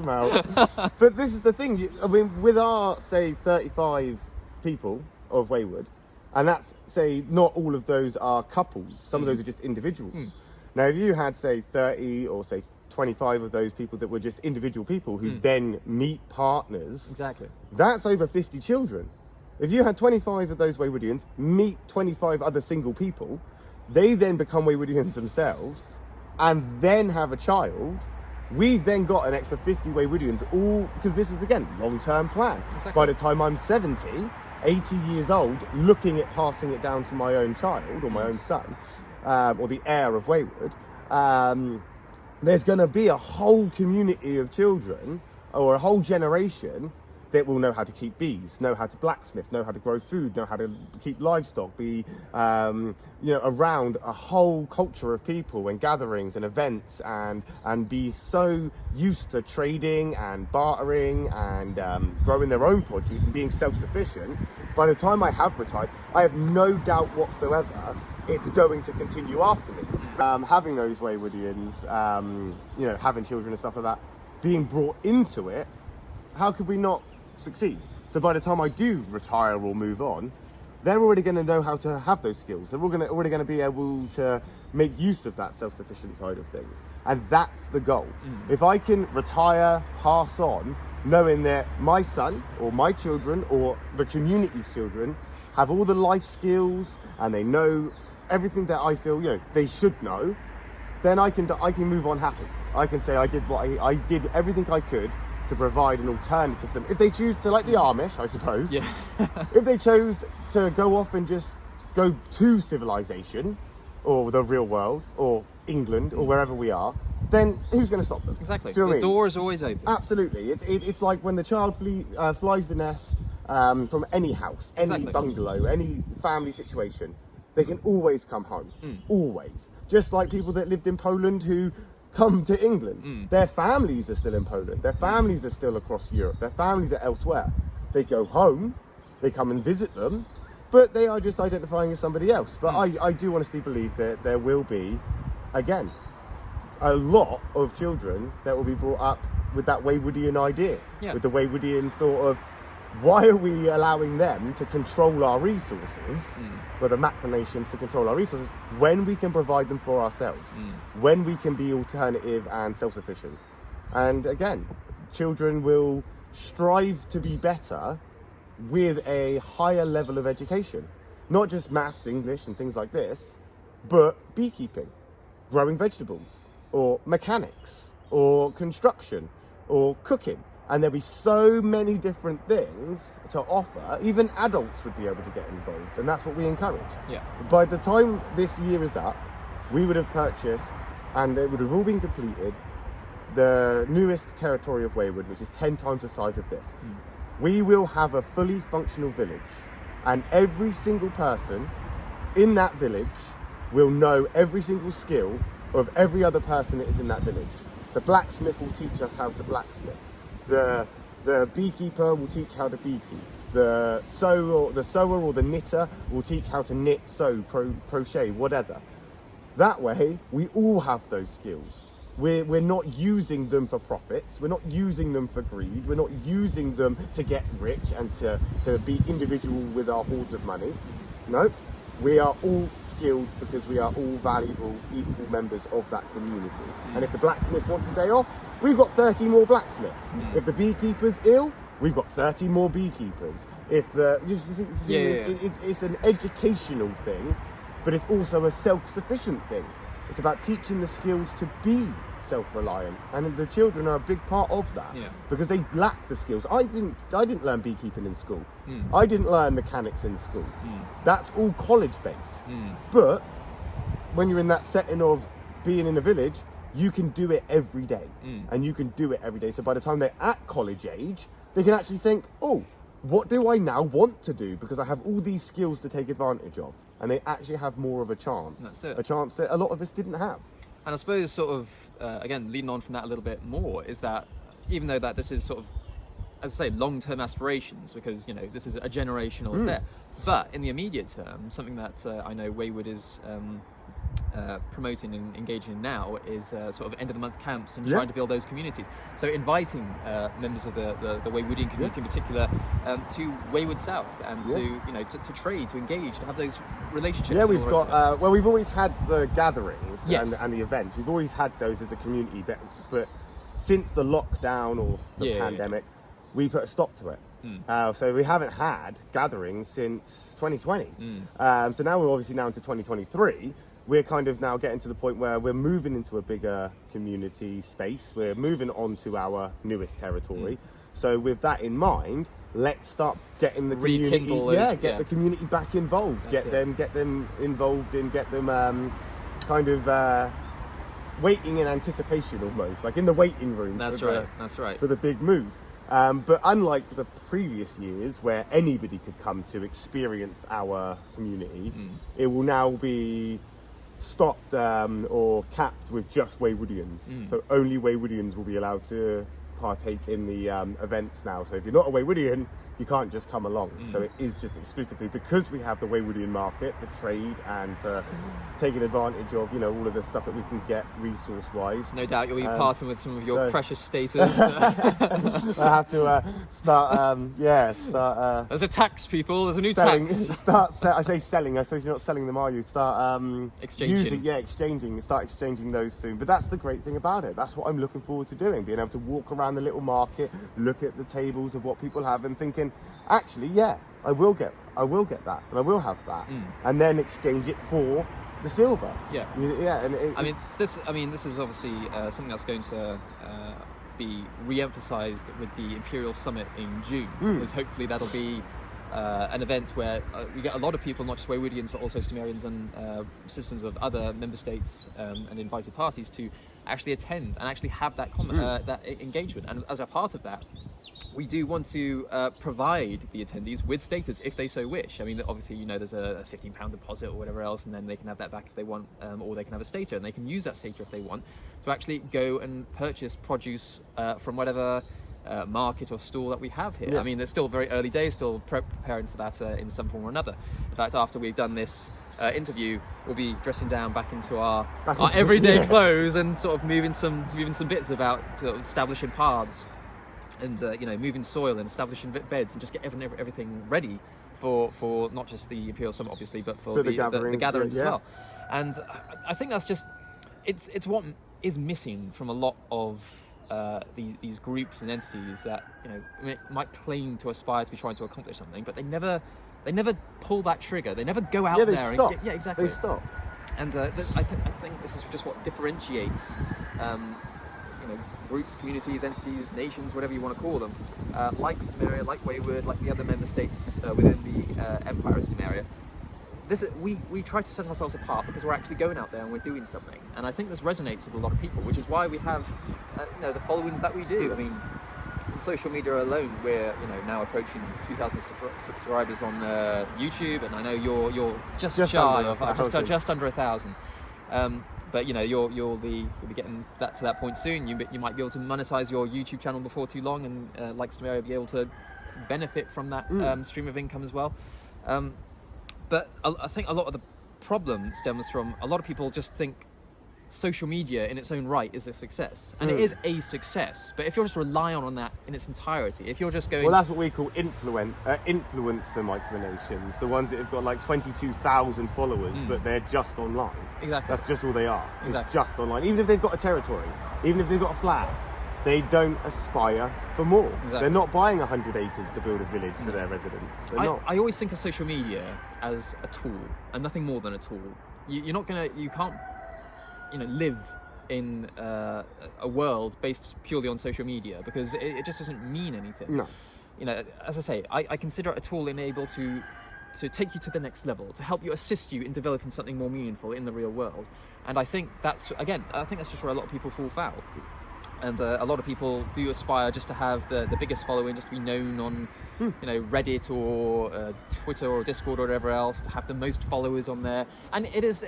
out. But this is the thing, I mean, with our, say, 35 people of Wayward, and that's, say, not all of those are couples, some of those are just individuals. Now, if you had, say, 30 or, say, 25 of those people that were just individual people who then meet partners, Exactly. that's over 50 children. If you had 25 of those Waywardians meet 25 other single people, they then become Waywardians themselves, and then have a child, we've then got an extra 50 Waywardians, all because this is, again, long-term plan. Exactly. By the time I'm 70, 80 years old, looking at passing it down to my own child or my own son, or the heir of Wayward, there's going to be a whole community of children or a whole generation that will know how to keep bees, know how to blacksmith, know how to grow food, know how to keep livestock, be around a whole culture of people and gatherings and events, and be so used to trading and bartering and growing their own produce and being self-sufficient. By the time I have retired, I have no doubt whatsoever it's going to continue after me. Having those Waywardians, having children and stuff like that, being brought into it, how could we not succeed? So by the time I do retire or move on, they're already going to know how to have those skills. They're already going to be able to make use of that self-sufficient side of things. And that's the goal. If I can retire, pass on, knowing that my son or my children or the community's children have all the life skills and they know everything that I feel they should know, then I can move on happy. I can say I did everything I could to provide an alternative to them. If they choose to, like the Amish, I suppose, if they chose to go off and just go to civilization or the real world or England or wherever we are, then who's going to stop them? Exactly. Do you know what I The mean? door is always open. Absolutely. It's like when the child flies the nest from any house, any bungalow, any family situation, they can always come home. Always. Just like people that lived in Poland who come to England. Their families are still in Poland. Their families are still across Europe. Their families are elsewhere. They go home, they come and visit them, but they are just identifying as somebody else. But I do honestly believe that there will be, again, a lot of children that will be brought up with that Waywardian idea, with the Waywardian thought of, why are we allowing them to control our resources, for the Micronations to control our resources, when we can provide them for ourselves, when we can be alternative and self-sufficient? And again, children will strive to be better with a higher level of education. Not just maths, English and things like this, but beekeeping, growing vegetables, or mechanics, or construction, or cooking. And there'll be so many different things to offer. Even adults would be able to get involved, and that's what we encourage. By the time this year is up, we would have purchased, and it would have all been completed, the newest territory of Wayward, which is 10 times the size of this. We will have a fully functional village, and every single person in that village will know every single skill of every other person that is in that village. The blacksmith will teach us how to blacksmith. The beekeeper will teach how to beekeep. The sewer or the knitter will teach how to knit, sew, crochet, whatever. That way, we all have those skills. We're not using them for profits. We're not using them for greed. We're not using them to get rich and to be individual with our hoards of money. No, we are all skilled because we are all valuable, equal members of that community. And if the blacksmith wants a day off, we've got 30 more blacksmiths. If the beekeeper's ill, we've got 30 more beekeepers. If it's an educational thing, but it's also a self-sufficient thing. It's about teaching the skills to be self-reliant, and the children are a big part of that because they lack the skills. I didn't learn beekeeping in school. I didn't learn mechanics in school. That's all college-based. But when you're in that setting of being in a village, you can do it every day, and you can do it every day. So by the time they're at college age, they can actually think, oh, what do I now want to do? Because I have all these skills to take advantage of. And they actually have more of a chance. That's it. A chance that a lot of us didn't have. And I suppose sort of, again, leading on from that a little bit more, is that even though that this is sort of as I say, long-term aspirations, because this is a generational affair. But in the immediate term, something that I know Wayward is promoting and engaging in now is sort of end of the month camps and trying to build those communities. So inviting members of the Waywoodian community in particular to Wayward South and to trade, to engage, to have those relationships. Yeah, we've got we've always had the gatherings and the events. We've always had those as a community, but since the lockdown or the pandemic, we put a stop to it. So we haven't had gatherings since 2020. So now we're obviously now into 2023. We're kind of now getting to the point where we're moving into a bigger community space. We're moving on to our newest territory. So with that in mind, let's start getting the community, the community back involved. Get them involved and get them kind of waiting in anticipation, almost like in the waiting room. That's right. For the big move. But unlike the previous years where anybody could come to experience our community, it will now be stopped or capped with just Waywoodians. So only Waywoodians will be allowed to partake in the events now. So if you're not a Waywoodian, you can't just come along. So it is just exclusively because we have the Waywoodian market for trade and for taking advantage of all of the stuff that we can get resource wise. No doubt you'll be parting with some of your precious status. I have to start there's a tax, people. There's a new tax. I say selling. I suppose you're not selling them, are you? Start exchanging. Exchanging. Start exchanging those soon. But that's the great thing about it. That's what I'm looking forward to doing. Being able to walk around the little market, look at the tables of what people have, and thinking, actually, I will get that, and I will have that, and then exchange it for the silver. And this is obviously something that's going to be re-emphasized with the Imperial Summit in June, because hopefully that'll be an event where we get a lot of people, not just Waywoodians, but also Stomarians and citizens of other member states and invited parties to actually attend and actually have that that engagement. And as a part of that, we do want to provide the attendees with status if they so wish. I mean, obviously, there's a £15 deposit or whatever else, and then they can have that back if they want, or they can have a stater, and they can use that stater if they want to actually go and purchase produce from whatever market or stall that we have here. I mean, there's still very early days, still preparing for that in some form or another. In fact, after we've done this interview, we'll be dressing down back into our everyday clothes and sort of moving some bits about to establishing paths and moving soil and establishing beds and just get everything ready for not just the Imperial Summit, obviously, but for the gatherings as well. And I think that's just it's what is missing from a lot of these groups and entities that might claim to aspire to be trying to accomplish something, but they never pull that trigger. They never go out there stop. and exactly. They stop. And I think this is just what differentiates groups, communities, entities, nations, whatever you want to call them, like Stomaria, like Wayward, like the other member states within the Empire of Stomaria. We try to set ourselves apart because we're actually going out there and we're doing something. And I think this resonates with a lot of people, which is why we have the followings that we do. I mean, on social media alone, we're now approaching 2,000 subscribers on YouTube, and I know you're just shy of just under 1,000. But you'll be getting that to that point soon. You might be able to monetize your YouTube channel before too long, and like Stomaria, be able to benefit from that stream of income as well. But I think a lot of the problem stems from a lot of people just think social media in its own right is a success, and it is a success. But if you're just relying on that in its entirety, if you're just going, that's what we call influencer micronations, the ones that have got like 22,000 followers, but they're just online. Exactly, that's just all they are. Exactly. It's just online. Even if they've got a territory, even if they've got a flag, they don't aspire for more. Exactly. They're not buying 100 acres to build a village for their residents. I always think of social media as a tool and nothing more than a tool. You can't live in a world based purely on social media, because it just doesn't mean anything. No. As I say, I consider it a tool enabled to take you to the next level, to help you, assist you in developing something more meaningful in the real world. And I think that's just where a lot of people fall foul. And a lot of people do aspire just to have the biggest following, just to be known on Reddit or Twitter or Discord or whatever else, to have the most followers on there. And it is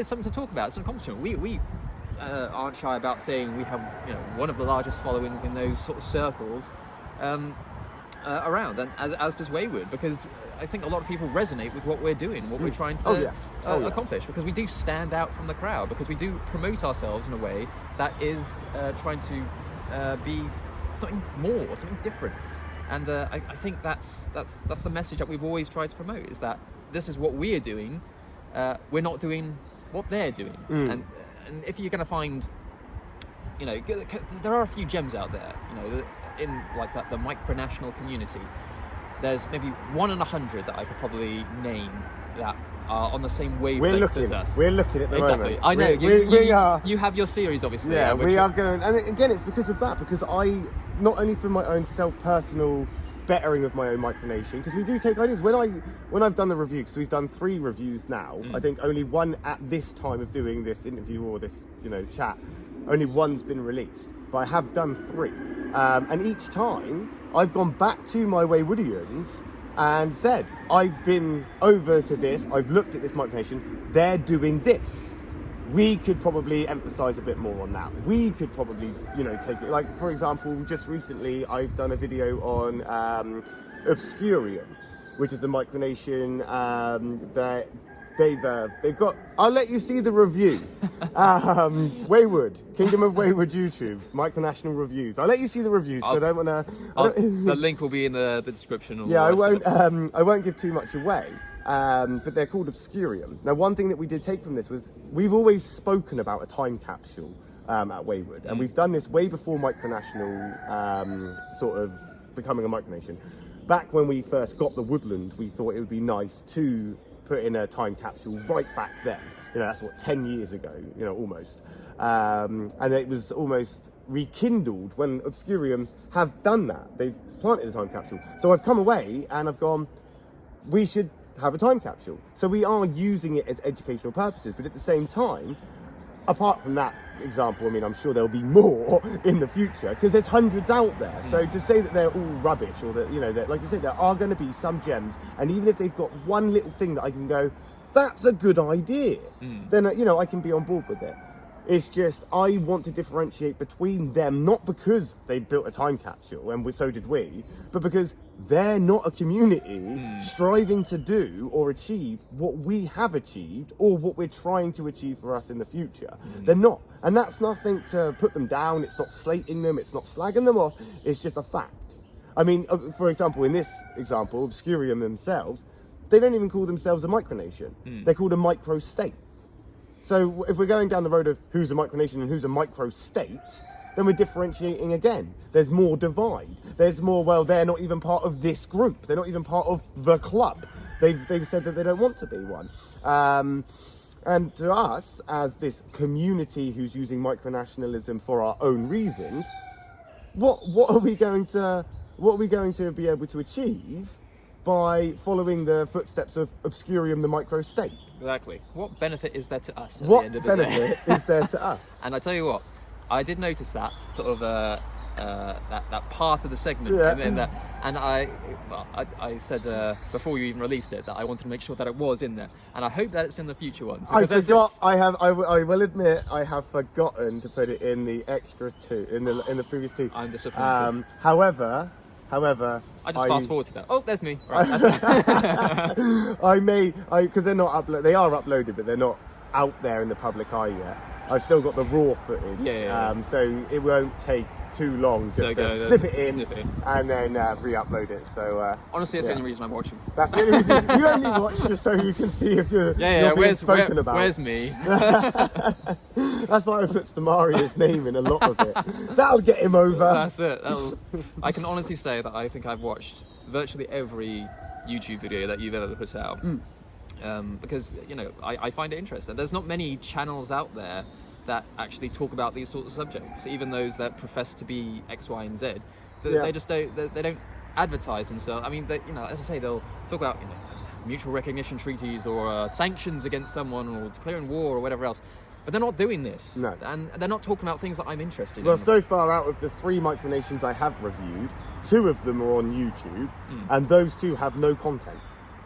something to talk about. It's an accomplishment. We aren't shy about saying we have one of the largest followings in those sort of circles. around, and as does Wayward, because I think a lot of people resonate with what we're doing, what we're trying to accomplish, because we do stand out from the crowd, because we do promote ourselves in a way that is trying to be something more, something different. And I think that's the message that we've always tried to promote, is that this is what we're doing. We're not doing what they're doing. And if you're going to find, there are a few gems out there, in like the Micronational community. There's maybe 1 in 100 that I could probably name that are on the same wavelength as us. We're looking at the moment. I know. We are. You have your series, obviously. Yeah, we are going. And again, it's because of that. Because I, not only for my own self-personal bettering of my own micronation, because we do take ideas. When I've done the review, because we've done 3 reviews now. I think only one at this time of doing this interview or this chat. Only one's been released, but I have done 3. And each time I've gone back to my Waywoodians and said, I've been over to this, I've looked at this micronation, they're doing this. We could probably emphasize a bit more on that. We could probably, take it. Like, for example, just recently I've done a video on Obscurium, which is a micronation that they've got. I'll let you see the review. Wayward, Kingdom of Wayward YouTube, Micronational reviews. I'll let you see the reviews. So I don't want to. The link will be in the description. Yeah, I won't give too much away. But they're called Obscurium. Now, one thing that we did take from this was we've always spoken about a time capsule at Wayward, and we've done this way before Micronational sort of becoming a micronation. Back when we first got the woodland, we thought it would be nice to put in a time capsule right back then. That's what, 10 years ago, almost. And it was almost rekindled when Obscurium have done that. They've planted a time capsule. So I've come away and I've gone, we should have a time capsule. So we are using it as educational purposes, but at the same time, apart from that example, I mean, I'm sure there'll be more in the future, because there's hundreds out there. So to say that they're all rubbish, or that, that, like you said, there are going to be some gems, and even if they've got one little thing that I can go, that's a good idea, then, I can be on board with it. It's just, I want to differentiate between them, not because they built a time capsule, and so did we, but because they're not a community striving to do or achieve what we have achieved or what we're trying to achieve for us in the future. They're not. And that's nothing to put them down. It's not slating them. It's not slagging them off. It's just a fact. I mean, for example, in this example, Obscurium themselves, they don't even call themselves a micronation. They're called a microstate. So if we're going down the road of who's a micronation and who's a microstate, then we're differentiating again. There's more divide. There's more, well, they're not even part of this group. They're not even part of the club. They've said that they don't want to be one. And to us, as this community who's using micronationalism for our own reasons, what are we going to be able to achieve by following the footsteps of Obscurium, the microstate? Exactly. What benefit is there to us at what the end of the day? benefit is there to us? And I tell you what, I did notice that sort of that part of the segment, and I said before you even released it that I wanted to make sure that it was in there, and I hope that it's in the future ones. I forgot. I will admit I have forgotten to put it in the extra 2 in the previous 2. I'm disappointed. However, I just fast forward to that. Oh, there's me. Right, because they're not uploaded. They are uploaded, but they're not out there in the public eye yet. I've still got the raw footage, so it won't take too long just to snip it in and then re-upload it. So honestly, that's the only reason I'm watching. That's the only reason. You only watch just so you can see if you're being spoken about. Where's me? That's why I put Stomaria's name in a lot of it. That'll get him over. That's it. I can honestly say that I think I've watched virtually every YouTube video that you've ever put out. Because I find it interesting. There's not many channels out there that actually talk about these sorts of subjects, even those that profess to be X, Y, and Z. They just don't. They don't advertise themselves. I mean, as I say, they'll talk about mutual recognition treaties or sanctions against someone or declaring war or whatever else. But they're not doing this. No. And they're not talking about things that I'm interested in. Well, so far out of the 3 micronations I have reviewed, 2 of them are on YouTube, and those 2 have no content.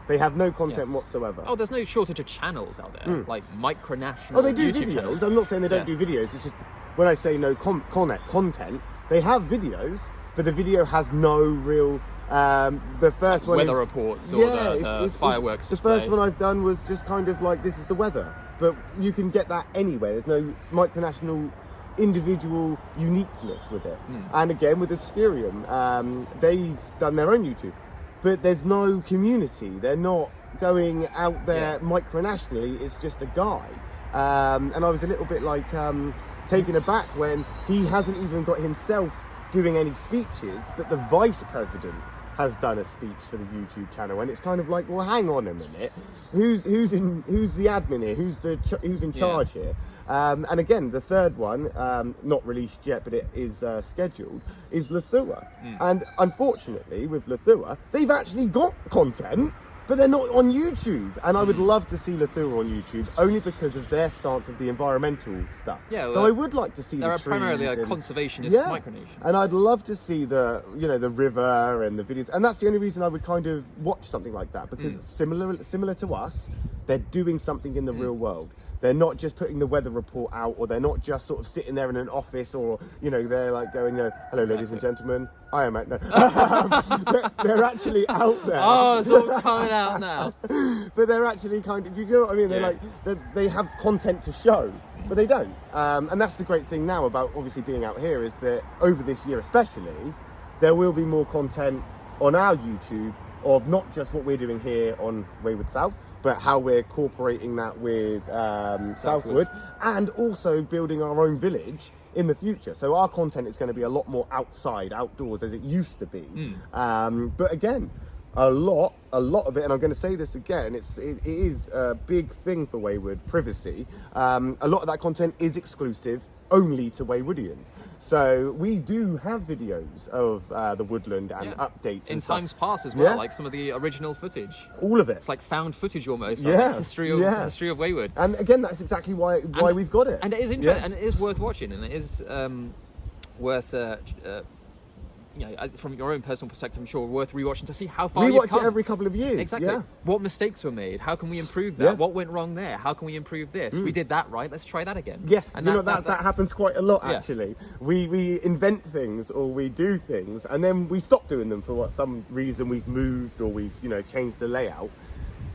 They have no content whatsoever. Oh, there's no shortage of channels out there, like Micronational. Oh, they do YouTube videos. channels. I'm not saying they don't do videos. It's just when I say no content, they have videos, but the video has no real The first one weather is, reports or the fireworks The display. first one I've done was just kind of like, this is the weather. But you can get that anywhere. There's no micronational individual uniqueness with it. And again, with Obscurium, they've done their own YouTube. But there's no community. They're not going out there micronationally. It's just a guy. And I was a little bit like taken aback when he hasn't even got himself doing any speeches, but the vice president has done a speech for the YouTube channel, and it's kind of like, well, hang on a minute, who's the admin here? Who's in charge here? And again, the third one, not released yet, but it is scheduled, is Lithua. And unfortunately, with Lithua, they've actually got content, but they're not on YouTube. And I would love to see Lithua on YouTube, only because of their stance of the environmental stuff. Yeah, well, so I would like to see they're the trees primarily a conservationist micronation. And I'd love to see the river and the videos. And that's the only reason I would kind of watch something like that, because it's similar to us, they're doing something in the real world. They're not just putting the weather report out, or they're not just sort of sitting there in an office, or, they're like going, hello, ladies and gentlemen, I am at no. They're actually out there. Oh, it's all coming out now. But they're actually kind of, you know what I mean? They're they have content to show, but they don't. And that's the great thing now about obviously being out here, is that over this year especially, there will be more content on our YouTube of not just what we're doing here on Wayward South, but how we're incorporating that with Southwood, and also building our own village in the future. So our content is going to be a lot more outdoors as it used to be. But again, a lot of it, and I'm going to say this again, it is a big thing for Wayward, privacy. A lot of that content is exclusive only to Waywoodians. So we do have videos of the woodland and updates in and times stuff. past as well, like some of the original footage. All of it. It's like found footage almost. Like history of Wayward. And again, that's exactly why we've got it. And it is interesting, and it is worth watching, and it is worth from your own personal perspective, I'm sure, worth rewatching to see how far you've come. We watch it every couple of years. Exactly. Yeah. What mistakes were made? How can we improve that? What went wrong there? How can we improve this? We did that right. Let's try that again. Yes. And that happens quite a lot actually. We invent things, or we do things, and then we stop doing them for some reason. We've moved, or we've changed the layout.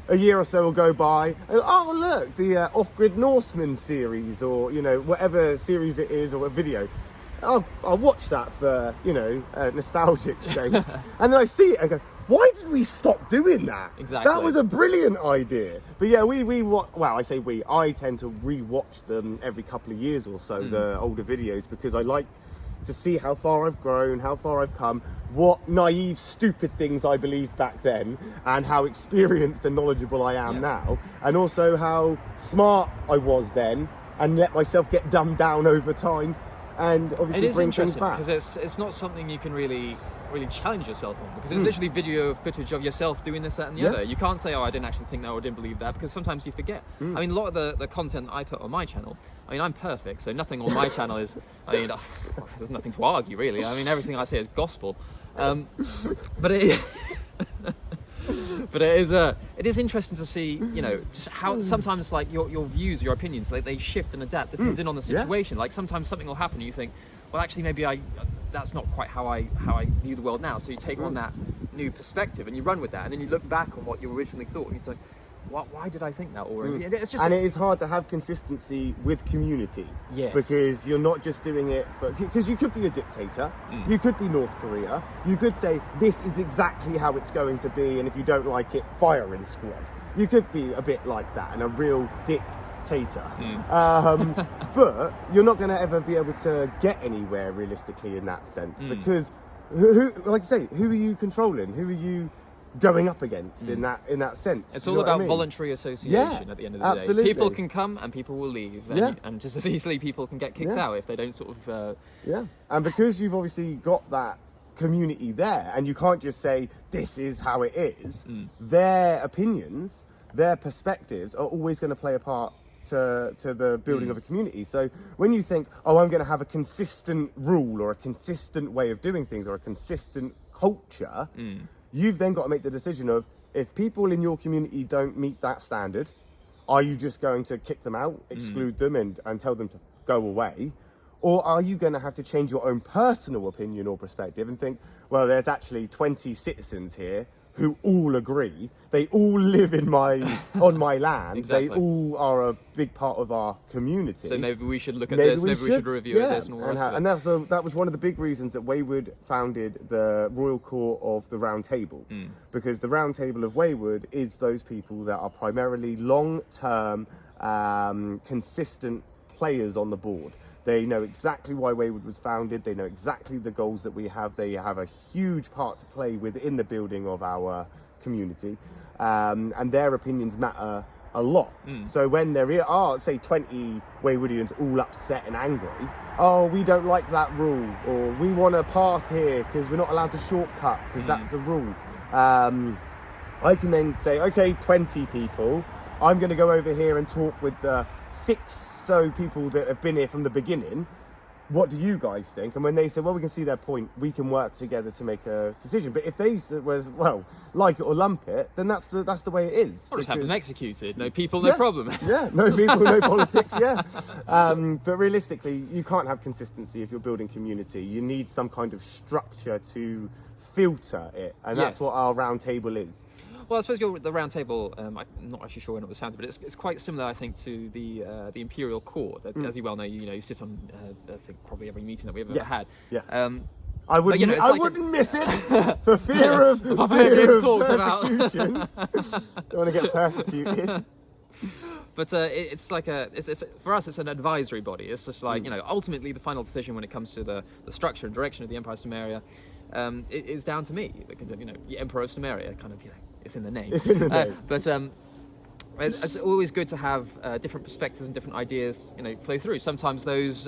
A year or so will go by, and oh look, the Off-Grid Norseman series, or whatever series it is, or a video. I'll watch that for, a nostalgic sake. And then I see it and go, why did we stop doing that? Exactly. That was a brilliant idea. But yeah, I tend to re-watch them every couple of years or so, the older videos, because I like to see how far I've grown, how far I've come, what naive, stupid things I believed back then, and how experienced and knowledgeable I am now, and also how smart I was then, and let myself get dumbed down over time. And obviously bring things back. Because it's not something you can really challenge yourself on, because it's literally video footage of yourself doing this, that and the other. You can't say, I didn't actually think that, or didn't believe that, because sometimes you forget. I mean, a lot of the content I put on my channel, I'm perfect, so nothing on my channel is, there's nothing to argue really. I mean, everything I say is gospel. But it is interesting to see, how sometimes like your views, your opinions, like they shift and adapt depending on the situation. Like sometimes something will happen and you think, well, actually maybe that's not quite how I view the world now. So you take on that new perspective and you run with that, and then you look back on what you originally thought and you think, why did I think that? Or it's just, and it is hard to have consistency with community. Yes. Because you're not just doing it because you could be a dictator, you could be North Korea, you could say this is exactly how it's going to be, and if you don't like it, fire in squad. You could be a bit like that, and a real dictator. But you're not going to ever be able to get anywhere realistically in that sense, because who, like I say, who are you controlling? Who are you going up against in that sense? It's all about voluntary association at the end of the day. People can come and people will leave, and just as easily people can get kicked out if they don't sort of and because you've obviously got that community there, and you can't just say this is how it is, their opinions, their perspectives are always going to play a part to the building of a community. So when you think, I'm going to have a consistent rule, or a consistent way of doing things, or a consistent culture, you've then got to make the decision of, if people in your community don't meet that standard, are you just going to kick them out, exclude them, and tell them to go away? Or are you going to have to change your own personal opinion or perspective and think, well, there's actually 20 citizens here who all agree, they all live on my land, Exactly. they all are a big part of our community. So maybe we should look at this, maybe we should review this and all the rest of it. And that was one of the big reasons that Wayward founded the Royal Court of the Round Table. Because the Round Table of Wayward is those people that are primarily long-term, consistent players on the board. They know exactly why Wayward was founded. They know exactly the goals that we have. They have a huge part to play within the building of our community. And their opinions matter a lot. So when there are, say, 20 Waywardians all upset and angry, oh, we don't like that rule, or we want a path here because we're not allowed to shortcut because that's a rule. I can then say, okay, 20 people, I'm going to go over here and talk with the 6 people that have been here from the beginning. What do you guys think? And when they say, well, we can see their point, we can work together to make a decision. But if they was, well, like it or lump it, then that's the way it is. Or just have them executed. No people, no problem. No people, no politics. But realistically, you can't have consistency if you're building community. You need some kind of structure to filter it, and that's what our round table is. Well, I suppose the round table, I'm not actually sure when it was founded, but it's quite similar, I think, to the Imperial Court. As you well know, you sit on, I think, probably every meeting that we've ever had. I wouldn't miss it for fear of persecution. Don't want to get persecuted. But it's like for us, it's an advisory body. It's just like, ultimately the final decision when it comes to the structure and direction of the Empire of Stomaria, it is down to me. Because, the Emperor of Stomaria, kind of, it's in the name. It's in the name. But it's always good to have different perspectives and different ideas, flow through. Sometimes those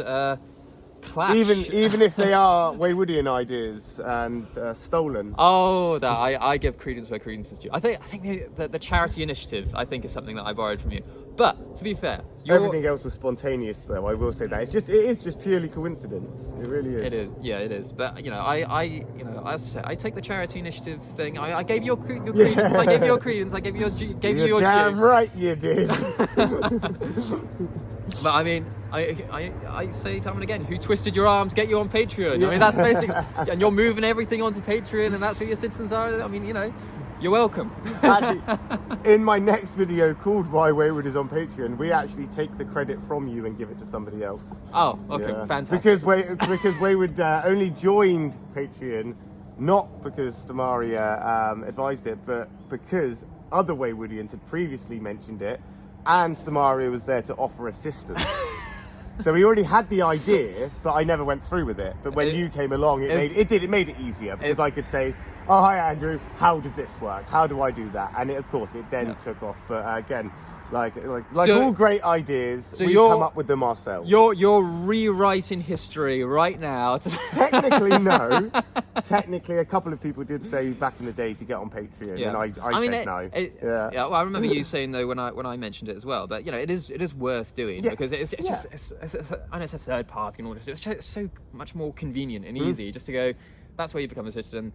clash. Even if they are Waywardian ideas and stolen. Oh, I give credence where credence is due. I think the charity initiative, I think, is something that I borrowed from you. But to be fair, everything else was spontaneous, though. I will say that it is just purely coincidence. It really is. It is. Yeah, it is. But I take the charity initiative thing. I gave you your credence. I gave you your credence. I gave you your damn due. right you did. But I mean, I say time and again, who twisted your arm to get you on Patreon? I mean, that's basically, and you're moving everything onto Patreon, and that's who your citizens are. I mean, you're welcome. Actually, in my next video called Why Wayward is on Patreon, we actually take the credit from you and give it to somebody else. Oh, okay, fantastic. Because Wayward only joined Patreon, not because Stomaria advised it, but because other Waywardians had previously mentioned it, and Stomaria was there to offer assistance. So we already had the idea, but I never went through with it. But when you came along, it made it easier, because I could say, oh, hi Andrew, how does this work? How do I do that? And of course it then took off. But again, like all great ideas, we come up with them ourselves. You're rewriting history right now. Technically, no. Technically, a couple of people did say back in the day to get on Patreon, and I said no. Well, I remember you saying though when I mentioned it as well. But it is worth doing because it's just I know it's a third party and all this. It's just so much more convenient and easy just to go. That's where you become a citizen.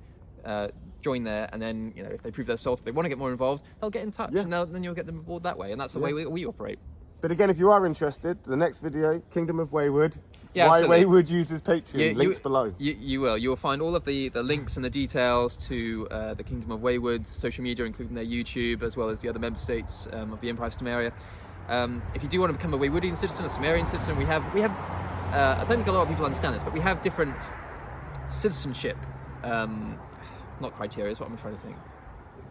Join there, and then if they prove their salt, if they want to get more involved, they'll get in touch, and then you'll get them aboard that way, and that's the way we operate. But again, if you are interested, the next video, Kingdom of Wayward, why absolutely. Wayward uses Patreon, links below. You will find all of the links and the details to the Kingdom of Wayward's social media, including their YouTube, as well as the other member states of the Empire of Stomaria. If you do want to become a Waywardian citizen, a Stomarian citizen, we have I don't think a lot of people understand this, but we have different citizenship not criteria is what I'm trying to think.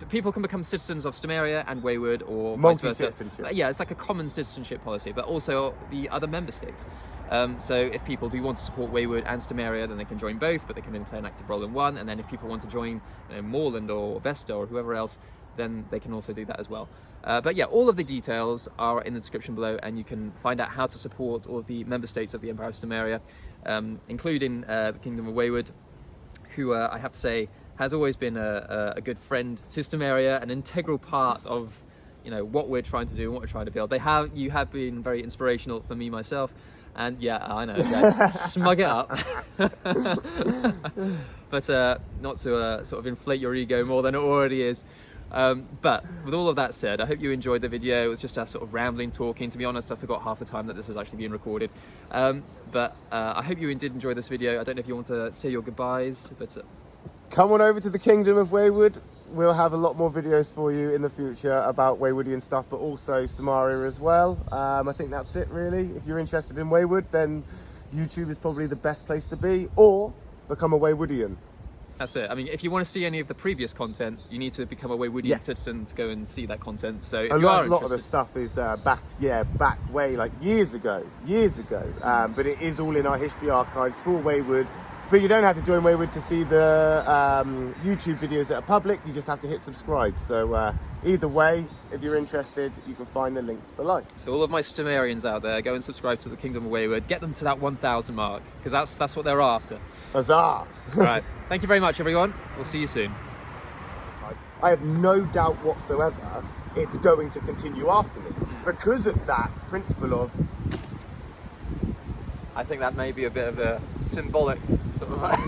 People can become citizens of Stomaria and Wayward, or multi-citizenship. It's like a common citizenship policy, but also the other member states. So if people do want to support Wayward and Stomaria, then they can join both, but they can then play an active role in one. And then if people want to join Moreland or Vesta or whoever else, then they can also do that as well. But all of the details are in the description below, and you can find out how to support all of the member states of the Empire of Stomaria, including the Kingdom of Wayward, who I have to say has always been a good friend to Stomaria, an integral part of what we're trying to do and what we're trying to build. You have been very inspirational for me myself, and I know, smug it up, but not to sort of inflate your ego more than it already is. But with all of that said, I hope you enjoyed the video. It was just us sort of rambling, talking. To be honest, I forgot half the time that this was actually being recorded. But I hope you did enjoy this video. I don't know if you want to say your goodbyes, but come on over to the Kingdom of Wayward. We'll have a lot more videos for you in the future about Waywardian stuff, but also Stomaria as well. I think that's it really. If you're interested in Wayward, then YouTube is probably the best place to be, or become a Waywardian. That's it. I mean, if you want to see any of the previous content, you need to become a Waywardian citizen to go and see that content. So if a lot of the stuff is back way like years ago. But it is all in our history archives for Wayward. But you don't have to join Wayward to see the YouTube videos that are public. You just have to hit subscribe. So either way, if you're interested, you can find the links below. So all of my Stomarians out there, go and subscribe to the Kingdom of Wayward. Get them to that 1,000 mark, because that's what they're after. Huzzah! Right. Thank you very much, everyone. We'll see you soon. I have no doubt whatsoever it's going to continue after me because of that principle of. I think that may be a bit of a symbolic sort of